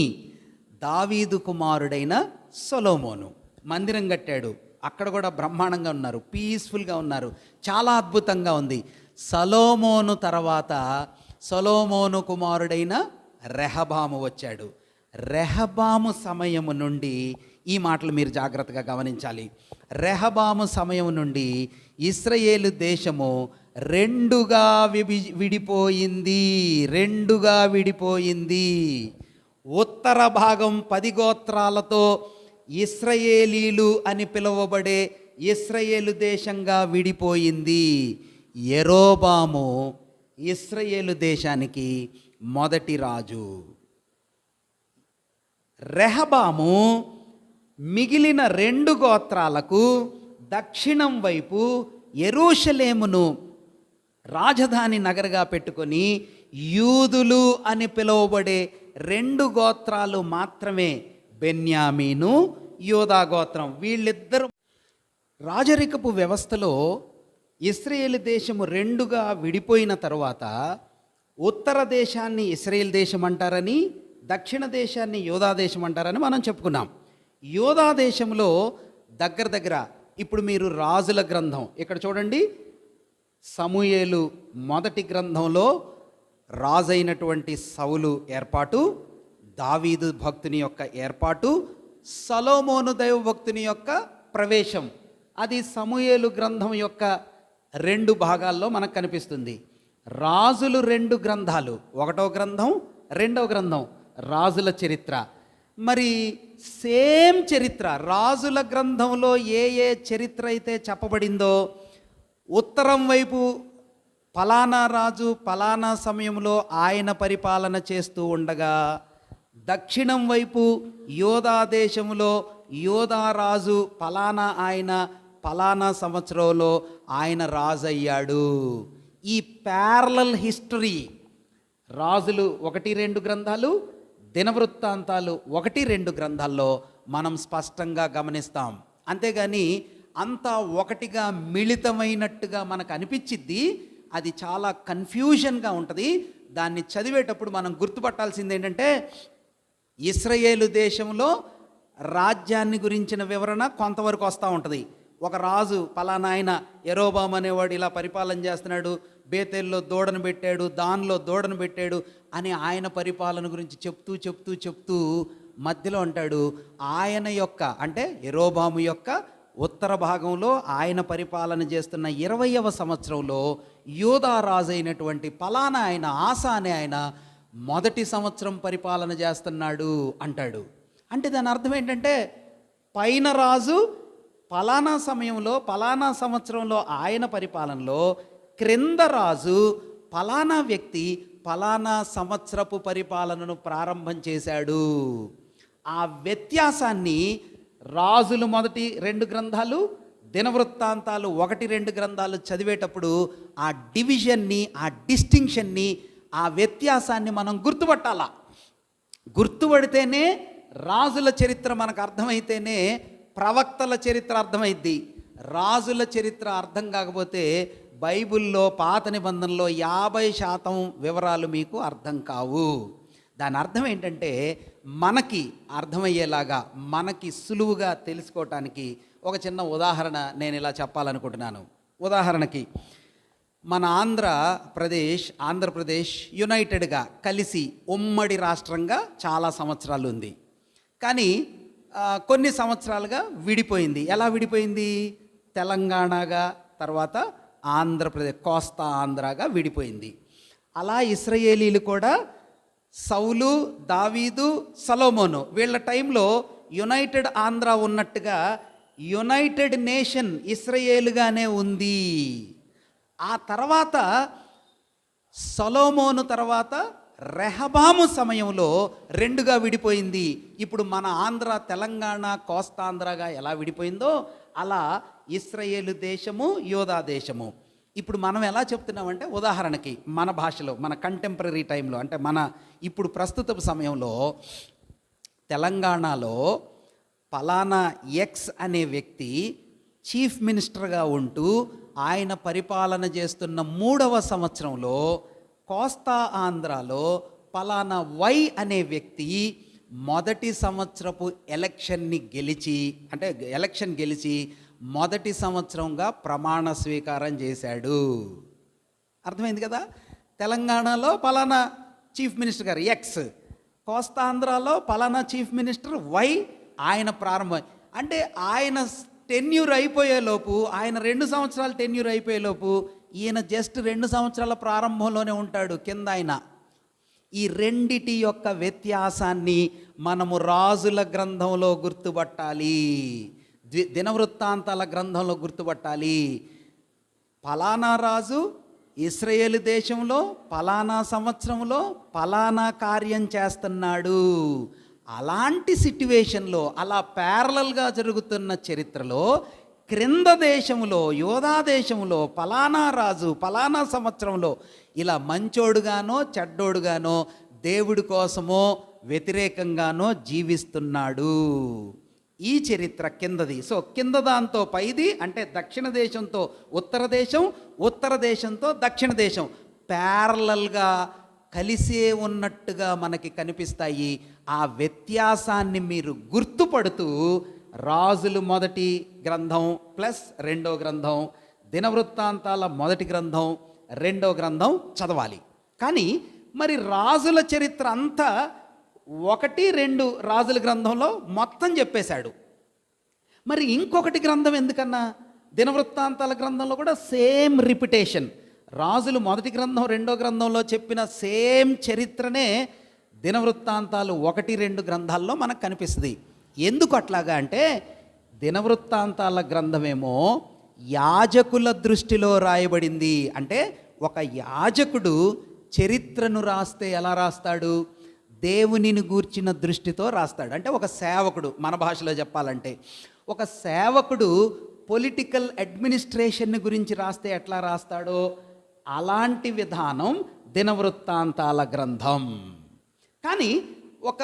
దావీదు కుమారుడైన సొలొమోను మందిరం కట్టాడు. అక్కడ కూడా బ్రహ్మాండంగా ఉన్నారు, పీస్ఫుల్గా ఉన్నారు, చాలా అద్భుతంగా ఉంది. సొలొమోను తర్వాత సొలొమోను కుమారుడైన రెహబాము వచ్చాడు. రెహబాము సమయము నుండి ఈ మాటలు మీరు జాగ్రత్తగా గమనించాలి. రెహబాము సమయం నుండి ఇశ్రాయేలు దేశము రెండుగా విడిపోయింది. ఉత్తర భాగం 10 గోత్రాలతో ఇశ్రాయేలీలు అని పిలువబడే ఇశ్రాయేలు దేశంగా విడిపోయింది. యెరోబాము ఇశ్రాయేలు దేశానికి మొదటి రాజు. రెహబాము మిగిలిన 2 గోత్రాలకు దక్షిణం వైపు యెరూషలేమును రాజధాని నగరగా పెట్టుకొని యూదులు అని పిలువబడే 2 గోత్రాలు మాత్రమే, బెన్యామీను, యూదా గోత్రం, వీళ్ళిద్దరు. రాజరికపు వ్యవస్థలో ఇశ్రాయేలు దేశము 2గా విడిపోయిన తరువాత ఉత్తర దేశాన్ని ఇశ్రాయేల్ దేశం అంటారని, దక్షిణ దేశాన్ని యూదా దేశం అంటారని మనం చెప్పుకున్నాం. యూదా దేశంలో దగ్గర ఇప్పుడు మీరు రాజుల గ్రంథం ఇక్కడ చూడండి, సమూయేలు మొదటి గ్రంథంలో రాజైనటువంటి సౌలు ఏర్పాటు, దావీదు భక్తుని యొక్క ఏర్పాటు, సొలొమోను దైవ భక్తుని యొక్క ప్రవేశం, అది సమూయేలు గ్రంథం యొక్క 2 భాగాల్లో మనకు కనిపిస్తుంది. రాజులు 2 గ్రంథాలు, 1వ గ్రంథం 2వ గ్రంథం రాజుల చరిత్ర. మరి సేమ్ చరిత్ర రాజుల గ్రంథంలో ఏ చరిత్ర అయితే చెప్పబడిందో, ఉత్తరం వైపు ఫలానా రాజు ఫలానా సమయంలో ఆయన పరిపాలన చేస్తూ ఉండగా, దక్షిణం వైపు యోధా దేశంలో యోధా రాజు ఫలానా ఆయన ఫలానా సంవత్సరంలో ఆయన రాజు అయ్యాడు. ఈ ప్యారలల్ హిస్టరీ రాజులు 1-2 గ్రంథాలు, దినవృత్తాంతాలు 1-2 గ్రంథాల్లో మనం స్పష్టంగా గమనిస్తాం. అంతేగాని అంతా ఒకటిగా మిళితమైనట్టుగా మనకు అనిపించిద్ది, అది చాలా కన్ఫ్యూజన్గా ఉంటుంది. దాన్ని చదివేటప్పుడు మనం గుర్తుపట్టాల్సింది ఏంటంటే, ఇశ్రాయేలు దేశంలో రాజ్యాన్ని గురించిన వివరణ కొంతవరకు వస్తూ ఉంటుంది. ఒక రాజు పలానా ఆయన యెరోబాము అనేవాడు ఇలా పరిపాలన చేస్తున్నాడు, బేతేల్లో దూడను పెట్టాడు, దానిలో దూడను పెట్టాడు అని ఆయన పరిపాలన గురించి చెప్తూ చెప్తూ చెప్తూ మధ్యలో అంటాడు, ఆయన యొక్క అంటే యెరోబాము యొక్క ఉత్తర భాగంలో ఆయన పరిపాలన చేస్తున్న 20వ సంవత్సరంలో యూదా రాజు అయినటువంటి పలానా ఆయన ఆసా అనే ఆయన మొదటి సంవత్సరం పరిపాలన చేస్తున్నాడు అంటాడు. అంటే దాని అర్థం ఏంటంటే పైన రాజు పలానా సమయంలో పలానా సంవత్సరంలో ఆయన పరిపాలనలో, క్రింద రాజు పలానా వ్యక్తి పలానా సంవత్సరపు పరిపాలనను ప్రారంభం చేశాడు. ఆ వ్యత్యాసాన్ని రాజులు మొదటి 2 గ్రంథాలు, దినవృత్తాంతాలు 1-2 గ్రంథాలు చదివేటప్పుడు ఆ డివిజన్ని, ఆ డిస్టింక్షన్ని, ఆ వ్యత్యాసాన్ని మనం గుర్తుపట్టాలా. గుర్తుపడితేనే రాజుల చరిత్ర మనకు అర్థమైతేనే ప్రవక్తల చరిత్ర అర్థమైద్ది. రాజుల చరిత్ర అర్థం కాకపోతే బైబిల్లో పాత నిబంధనలో 50% వివరాలు మీకు అర్థం కావు. దాని అర్థం ఏంటంటే మనకి అర్థమయ్యేలాగా, మనకి సులువుగా తెలుసుకోవటానికి ఒక చిన్న ఉదాహరణ నేను ఇలా చెప్పాలనుకుంటున్నాను. ఉదాహరణకి మన ఆంధ్రప్రదేశ్ యునైటెడ్గా కలిసి ఉమ్మడి రాష్ట్రంగా చాలా సంవత్సరాలు ఉంది. కానీ కొన్ని సంవత్సరాలుగా విడిపోయింది. ఎలా విడిపోయింది? తెలంగాణగా, తర్వాత ఆంధ్రప్రదేశ్, కోస్తా ఆంధ్రాగా విడిపోయింది. అలా ఇశ్రాయేలీలు కూడా సౌలు, దావీదు, సొలొమోను వీళ్ళ టైంలో యునైటెడ్ ఆంధ్ర ఉన్నట్టుగా యునైటెడ్ నేషన్ ఇశ్రాయేలుగానే ఉంది. ఆ తర్వాత సొలొమోను తర్వాత రెహబాము సమయంలో 2గా విడిపోయింది. ఇప్పుడు మన ఆంధ్ర, తెలంగాణ, కోస్తాంధ్రగా ఎలా విడిపోయిందో అలా ఇశ్రాయేలు దేశము, యూదా దేశము. ఇప్పుడు మనం ఎలా చెప్తున్నామంటే ఉదాహరణకి మన భాషలో, మన కంటెంపరీ టైంలో, అంటే మన ఇప్పుడు ప్రస్తుత సమయంలో తెలంగాణలో పలానా ఎక్స్ అనే వ్యక్తి చీఫ్ మినిస్టర్గా ఉంటూ ఆయన పరిపాలన చేస్తున్న 3వ సంవత్సరంలో కోస్తా ఆంధ్రాలో పలానా వై అనే వ్యక్తి మొదటి సంవత్సరపు ఎలక్షన్ గెలిచి మొదటి సంవత్సరంగా ప్రమాణ స్వీకారం చేశాడు. అర్థమైంది కదా? తెలంగాణలో పలానా చీఫ్ మినిస్టర్ గారు ఎక్స్, కోస్తాంధ్రాలో పలానా చీఫ్ మినిస్టర్ వై, ఆయన ప్రారంభం అంటే ఆయన టెన్యూర్ అయిపోయేలోపు, ఆయన 2 సంవత్సరాలు టెన్యూర్ అయిపోయేలోపు ఈయన జస్ట్ 2 సంవత్సరాల ప్రారంభంలోనే ఉంటాడు కింద ఆయన. ఈ రెండిటి యొక్క వ్యత్యాసాన్ని మనము రాజుల గ్రంథంలో గుర్తుపట్టాలి, దినవృత్తాంతాల గ్రంథంలో గుర్తుపట్టాలి. పలానా రాజు ఇశ్రాయేలు దేశంలో పలానా సంవత్సరంలో పలానా కార్యం చేస్తున్నాడు. అలాంటి సిట్యువేషన్లో, అలా ప్యారలల్గా జరుగుతున్న చరిత్రలో క్రింద దేశంలో, యోధా దేశంలో పలానా రాజు పలానా సంవత్సరంలో ఇలా మంచోడుగానో చెడ్డోడుగానో, దేవుడి కోసమో వ్యతిరేకంగానో జీవిస్తున్నాడు. ఈ చరిత్ర కిందది. సో కింద దాంతో పైది అంటే దక్షిణ దేశంతో ఉత్తర దేశం, ఉత్తర దేశంతో దక్షిణ దేశం ప్యారలల్గా కలిసే ఉన్నట్టుగా మనకి కనిపిస్తాయి. ఆ వ్యత్యాసాన్ని మీరు గుర్తుపడుతూ రాజులు మొదటి గ్రంథం ప్లస్ 2వ గ్రంథం, దినవృత్తాంతాల మొదటి గ్రంథం 2వ గ్రంథం చదవాలి. కానీ మరి రాజుల చరిత్ర అంతా 1-2 రాజుల గ్రంథంలో మొత్తం చెప్పేశాడు. మరి ఇంకొకటి గ్రంథం ఎందుకన్నా? దినవృత్తాంతాల గ్రంథంలో కూడా సేమ్ రిపిటేషన్. రాజులు మొదటి గ్రంథం 2వ గ్రంథంలో చెప్పిన సేమ్ చరిత్రనే దినవృత్తాంతాలు 1-2 గ్రంథాల్లో మనకు కనిపిస్తుంది. ఎందుకు అట్లాగా అంటే దినవృత్తాంతాల గ్రంథమేమో యాజకుల దృష్టిలో రాయబడింది. అంటే ఒక యాజకుడు చరిత్రను రాస్తే ఎలా రాస్తాడు? దేవునిని గూర్చిన దృష్టితో రాస్తాడు. అంటే ఒక సేవకుడు, మన భాషలో చెప్పాలంటే ఒక సేవకుడు పొలిటికల్ అడ్మినిస్ట్రేషన్ గురించి రాస్తే ఎట్లా రాస్తాడో అలాంటి విధానం దినవృత్తాంతాల గ్రంథం. కానీ ఒక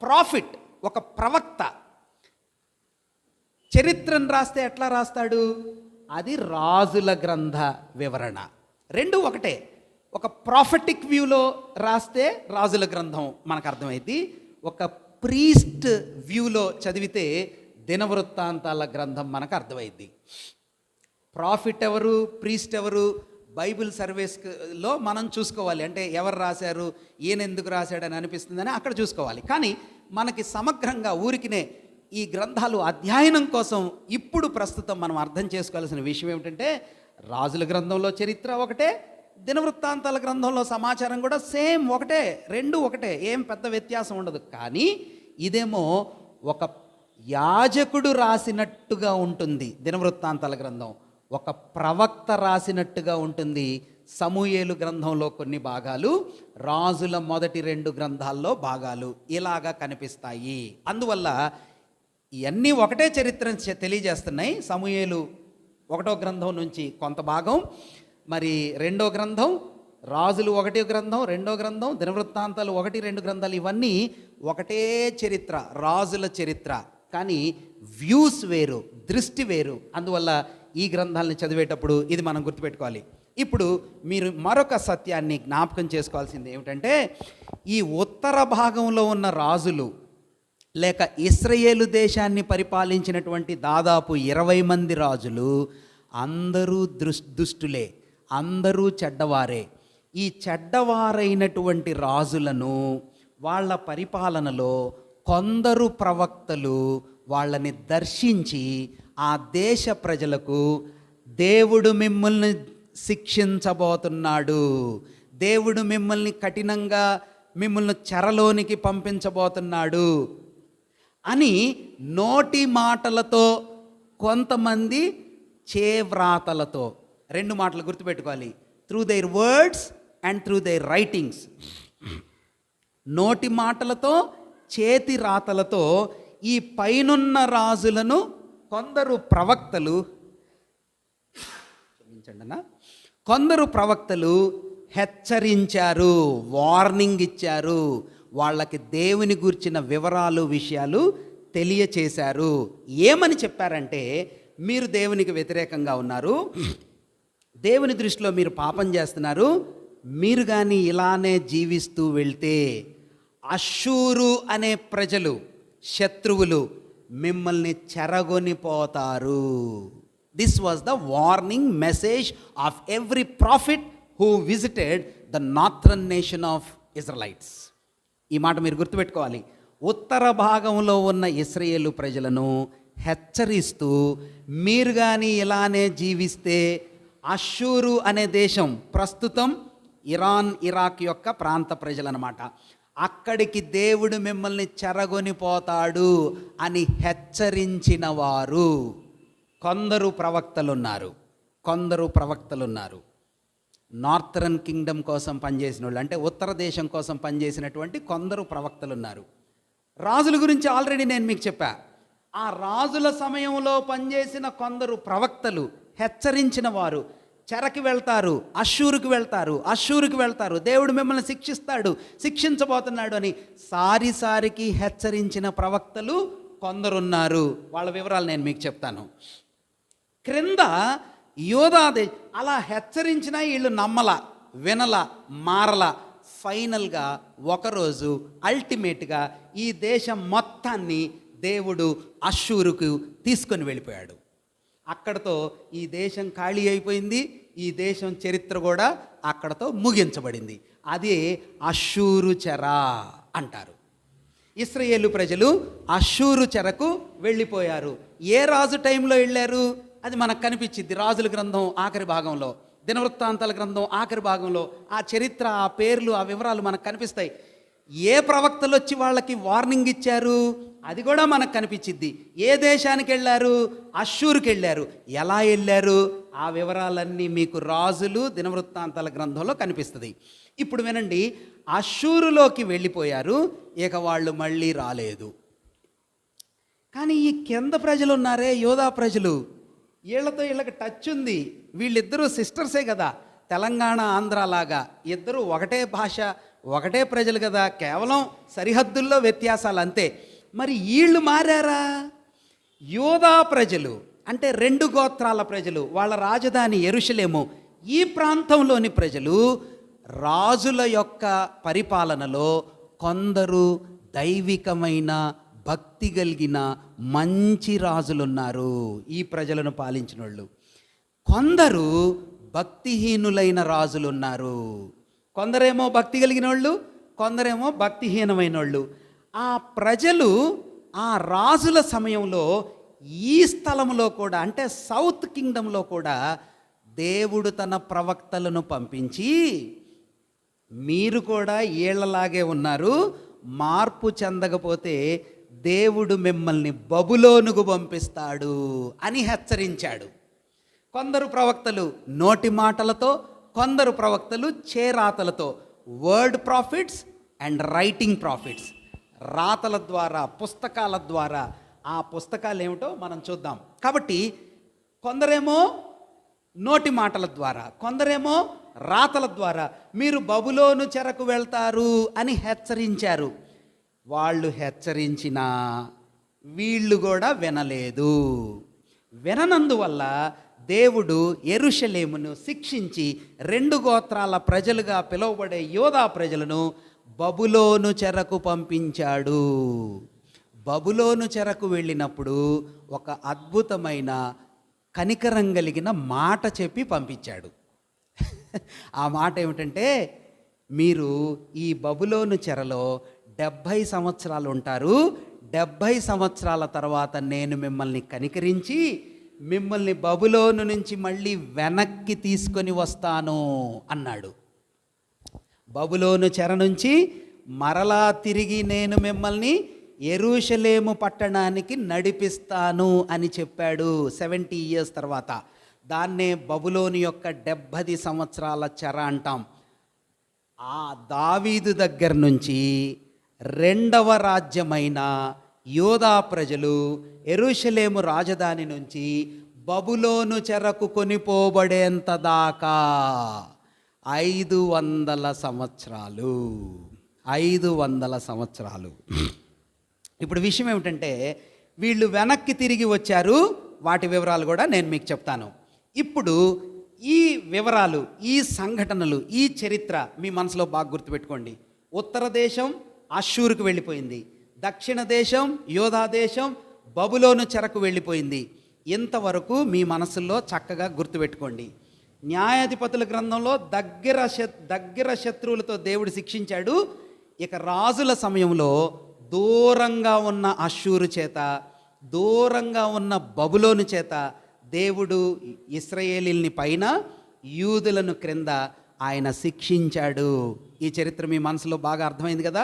ప్రాఫిట్, ఒక ప్రవక్త చరిత్రను రాస్తే ఎట్లా రాస్తాడు? అది రాజుల గ్రంథ వివరణ. 2 ఒకటే. ఒక ప్రాఫిటిక్ వ్యూలో రాస్తే రాజుల గ్రంథం మనకు అర్థమైంది. ఒక ప్రీస్ట్ వ్యూలో చదివితే దినవృత్తాంతాల గ్రంథం మనకు అర్థమైంది. ప్రాఫిట్ ఎవరు, ప్రీస్ట్ ఎవరు, బైబిల్ సర్వీస్లో మనం చూసుకోవాలి. అంటే ఎవరు రాశారు, ఈయన ఎందుకు రాశాడని అనిపిస్తుందని అక్కడ చూసుకోవాలి. కానీ మనకి సమగ్రంగా ఊరికినే ఈ గ్రంథాలు అధ్యయనం కోసం ఇప్పుడు ప్రస్తుతం మనం అర్థం చేసుకోవాల్సిన విషయం ఏమిటంటే, రాజుల గ్రంథంలో చరిత్ర ఒకటే, దినవృత్తాంతాల గ్రంథంలో సమాచారం కూడా సేమ్ ఒకటే, రెండు ఒకటే, ఏం పెద్ద వ్యత్యాసం ఉండదు. కానీ ఇదేమో ఒక యాజకుడు రాసినట్టుగా ఉంటుంది దినవృత్తాంతాల గ్రంథం, ఒక ప్రవక్త రాసినట్టుగా ఉంటుంది సమూయేలు గ్రంథంలో కొన్ని భాగాలు, రాజుల మొదటి 2 గ్రంథాల్లో భాగాలు ఇలాగా కనిపిస్తాయి. అందువల్ల ఇవన్నీ ఒకటే చరిత్రను తెలియజేస్తున్నాయి. సమూయేలు 1వ గ్రంథం నుంచి కొంత భాగం, మరి 2వ గ్రంథం, రాజులు 1వ గ్రంథం, 2వ గ్రంథం, దినవృత్తాంతాలు 1, 2 గ్రంథాలు, ఇవన్నీ ఒకటే చరిత్ర, రాజుల చరిత్ర. కానీ వ్యూస్ వేరు, దృష్టి వేరు. అందువల్ల ఈ గ్రంథాలను చదివేటప్పుడు ఇది మనం గుర్తుపెట్టుకోవాలి. ఇప్పుడు మీరు మరొక సత్యాన్ని జ్ఞాపకం చేసుకోవాల్సింది ఏమిటంటే, ఈ ఉత్తర భాగంలో ఉన్న రాజులు లేక ఇశ్రాయేలు దేశాన్ని పరిపాలించినటువంటి దాదాపు 20 మంది రాజులు అందరూ దుష్టులే, అందరూ చెడ్డవారే. ఈ చెడ్డవారైనటువంటి రాజులను వాళ్ళ పరిపాలనలో కొందరు ప్రవక్తలు వాళ్ళని దర్శించి ఆ దేశ ప్రజలకు దేవుడు మిమ్మల్ని శిక్షించబోతున్నాడు, దేవుడు మిమ్మల్ని కఠినంగా మిమ్మల్ని చెరలోనికి పంపించబోతున్నాడు అని నోటి మాటలతో, కొంతమంది చేవ్రాతలతో, 2 మాటలు గుర్తుపెట్టుకోవాలి, through their words and through their writings. నోటి మాటలతో, చేతి రాతలతో ఈ పైనున్న రాజులను కొందరు ప్రవక్తలు, కొందరు ప్రవక్తలు హెచ్చరించారు, వార్నింగ్ ఇచ్చారు, వాళ్ళకి దేవుని గూర్చిన వివరాలు, విషయాలు తెలియచేశారు. ఏమని చెప్పారంటే, మీరు దేవునికి వ్యతిరేకంగా ఉన్నారు, దేవుని దృష్టిలో మీరు పాపం చేస్తున్నారు, మీరు కానీ ఇలానే జీవిస్తూ వెళ్తే అష్షూరు అనే ప్రజలు, శత్రువులు మిమ్మల్ని చెరగొనిపోతారు. This was the warning message of every prophet who visited the northern nation of Israelites. ఈ మాట మీరు గుర్తుపెట్టుకోవాలి. ఉత్తర భాగంలో ఉన్న ఇశ్రాయేలు ప్రజలను హెచ్చరిస్తూ, మీరు కానీ ఇలానే జీవిస్తే అష్షూరు అనే దేశం, ప్రస్తుతం ఇరాన్, ఇరాక్ యొక్క ప్రాంత ప్రజలన్నమాట, అక్కడికి దేవుడు మిమ్మల్ని చెరగొనిపోతాడు అని హెచ్చరించిన వారు కొందరు ప్రవక్తలున్నారు. నార్థరన్ కింగ్డమ్ కోసం పనిచేసిన వాళ్ళు, అంటే ఉత్తర దేశం కోసం పనిచేసినటువంటి కొందరు ప్రవక్తలున్నారు. రాజుల గురించి ఆల్రెడీ నేను మీకు చెప్పా. ఆ రాజుల సమయంలో పనిచేసిన కొందరు ప్రవక్తలు హెచ్చరించిన వారు, చెరకి వెళ్తారు, అష్షూరుకి వెళ్తారు, దేవుడు మిమ్మల్ని శిక్షించబోతున్నాడు అని సారికి హెచ్చరించిన ప్రవక్తలు కొందరున్నారు. వాళ్ళ వివరాలు నేను మీకు చెప్తాను. క్రింద యోధాదే అలా హెచ్చరించినా వీళ్ళు వినల, మారల. ఫైనల్గా ఒకరోజు అల్టిమేట్గా ఈ దేశం మొత్తాన్ని దేవుడు అష్షూరుకు తీసుకొని వెళ్ళిపోయాడు. అక్కడతో ఈ దేశం ఖాళీ అయిపోయింది. ఈ దేశం చరిత్ర కూడా అక్కడతో ముగించబడింది. అదే అష్షూరు చెర అంటారు. ఇశ్రాయేలు ప్రజలు అష్షూరు చెరకు వెళ్ళిపోయారు. ఏ రాజు టైంలో వెళ్ళారు అది మనకు కనిపించింది. రాజుల గ్రంథం ఆఖరి భాగంలో, దినవృత్తాంతాల గ్రంథం ఆఖరి భాగంలో ఆ చరిత్ర, ఆ పేర్లు, ఆ వివరాలు మనకు కనిపిస్తాయి. ఏ ప్రవక్తలు వచ్చి వాళ్ళకి వార్నింగ్ ఇచ్చారు అది కూడా మనకు కనిపించింది. ఏ దేశానికి వెళ్ళారు? అష్షూరుకి వెళ్ళారు. ఎలా వెళ్ళారు ఆ వివరాలన్నీ మీకు రాజులు, దినవృత్తాంతాల గ్రంథంలో కనిపిస్తుంది. ఇప్పుడు వినండి, అష్షూరులోకి వెళ్ళిపోయారు, ఇక వాళ్ళు మళ్ళీ రాలేదు. కానీ ఈ కింద ప్రజలు ఉన్నారే, యోధా ప్రజలు, వీళ్ళకి టచ్ ఉంది. వీళ్ళిద్దరూ సిస్టర్సే కదా, తెలంగాణ ఆంధ్ర లాగా ఇద్దరు ఒకటే భాష, ఒకటే ప్రజలు కదా, కేవలం సరిహద్దుల్లో వ్యత్యాసాలు అంతే. మరి వీళ్ళు మారారా? యోధా ప్రజలు అంటే 2 గోత్రాల ప్రజలు, వాళ్ళ రాజధాని యెరూషలేము, ఈ ప్రాంతంలోని ప్రజలు రాజుల యొక్క పరిపాలనలో కొందరు దైవికమైన భక్తి కలిగిన మంచి రాజులున్నారు ఈ ప్రజలను పాలించిన వాళ్ళు. కొందరు భక్తిహీనులైన రాజులు ఉన్నారు. కొందరేమో భక్తి కలిగిన వాళ్ళు, కొందరేమో భక్తిహీనమైన వాళ్ళు. ఆ ప్రజలు ఆ రాజుల సమయంలో ఈ స్థలంలో కూడా, అంటే సౌత్ కింగ్డంలో కూడా దేవుడు తన ప్రవక్తలను పంపించి, మీరు కూడా ఏళ్లలాగే ఉన్నారు, మార్పు చెందకపోతే దేవుడు మిమ్మల్ని బబులోనుకు పంపిస్తాడు అని హెచ్చరించాడు. కొందరు ప్రవక్తలు నోటి మాటలతో, కొందరు ప్రవక్తలు చేరాతలతో, word prophets and writing prophets, రాతల ద్వారా, పుస్తకాల ద్వారా. ఆ పుస్తకాలు ఏమిటో మనం చూద్దాం. కాబట్టి కొందరేమో నోటి మాటల ద్వారా, కొందరేమో రాతల ద్వారా మీరు బబులోను చెరకు వెళ్తారు అని హెచ్చరించారు. వాళ్ళు హెచ్చరించినా వీళ్ళు కూడా వినలేదు. విననందువల్ల దేవుడు యెరూషలేమును శిక్షించి 2 గోత్రాల ప్రజలుగా పిలువబడే యోధా ప్రజలను బబులోను చెరకు పంపించాడు. బబులోను చెరకు వెళ్ళినప్పుడు ఒక అద్భుతమైన కనికరం కలిగిన మాట చెప్పి పంపించాడు. ఆ మాట ఏమిటంటే, మీరు ఈ బబులోను చెరలో 70 సంవత్సరాలు ఉంటారు, 70 సంవత్సరాల తర్వాత నేను మిమ్మల్ని కనికరించి మిమ్మల్ని బబులోను నుంచి మళ్ళీ వెనక్కి తీసుకొని వస్తాను అన్నాడు. బబులోను చెర నుంచి మరలా తిరిగి నేను మిమ్మల్ని యెరూషలేము పట్టణానికి నడిపిస్తాను అని చెప్పాడు 70 years తర్వాత. దాన్నే బబులోను యొక్క 70 సంవత్సరాల చెర అంటాం. ఆ దావీదు దగ్గర నుంచి 2వ రాజ్యమైన యోధా ప్రజలు యెరూషలేము రాజధాని నుంచి బబులోను చెరకు కొనిపోబడేంత దాకా 500 సంవత్సరాలు. 500 సంవత్సరాలు. ఇప్పుడు విషయం ఏమిటంటే, వీళ్ళు వెనక్కి తిరిగి వచ్చారు. వాటి వివరాలు కూడా నేను మీకు చెప్తాను. ఇప్పుడు ఈ వివరాలు, ఈ సంఘటనలు, ఈ చరిత్ర మీ మనసులో బాగా గుర్తుపెట్టుకోండి. ఉత్తర దేశం అష్షూరుకు వెళ్ళిపోయింది, దక్షిణ దేశం యోధా దేశం బబులోను చెరకు వెళ్ళిపోయింది. ఇంతవరకు మీ మనసుల్లో చక్కగా గుర్తుపెట్టుకోండి. న్యాయాధిపతుల గ్రంథంలో దగ్గర శత్రువులతో దేవుడు శిక్షించాడు. ఇక రాజుల సమయంలో దూరంగా ఉన్న అష్షూరు చేత, దూరంగా ఉన్న బబులోను చేత దేవుడు ఇశ్రాయేలీల్ని పైన, యూదులను క్రింద ఆయన శిక్షించాడు. ఈ చరిత్ర మీ మనసులో బాగా అర్థమైంది కదా.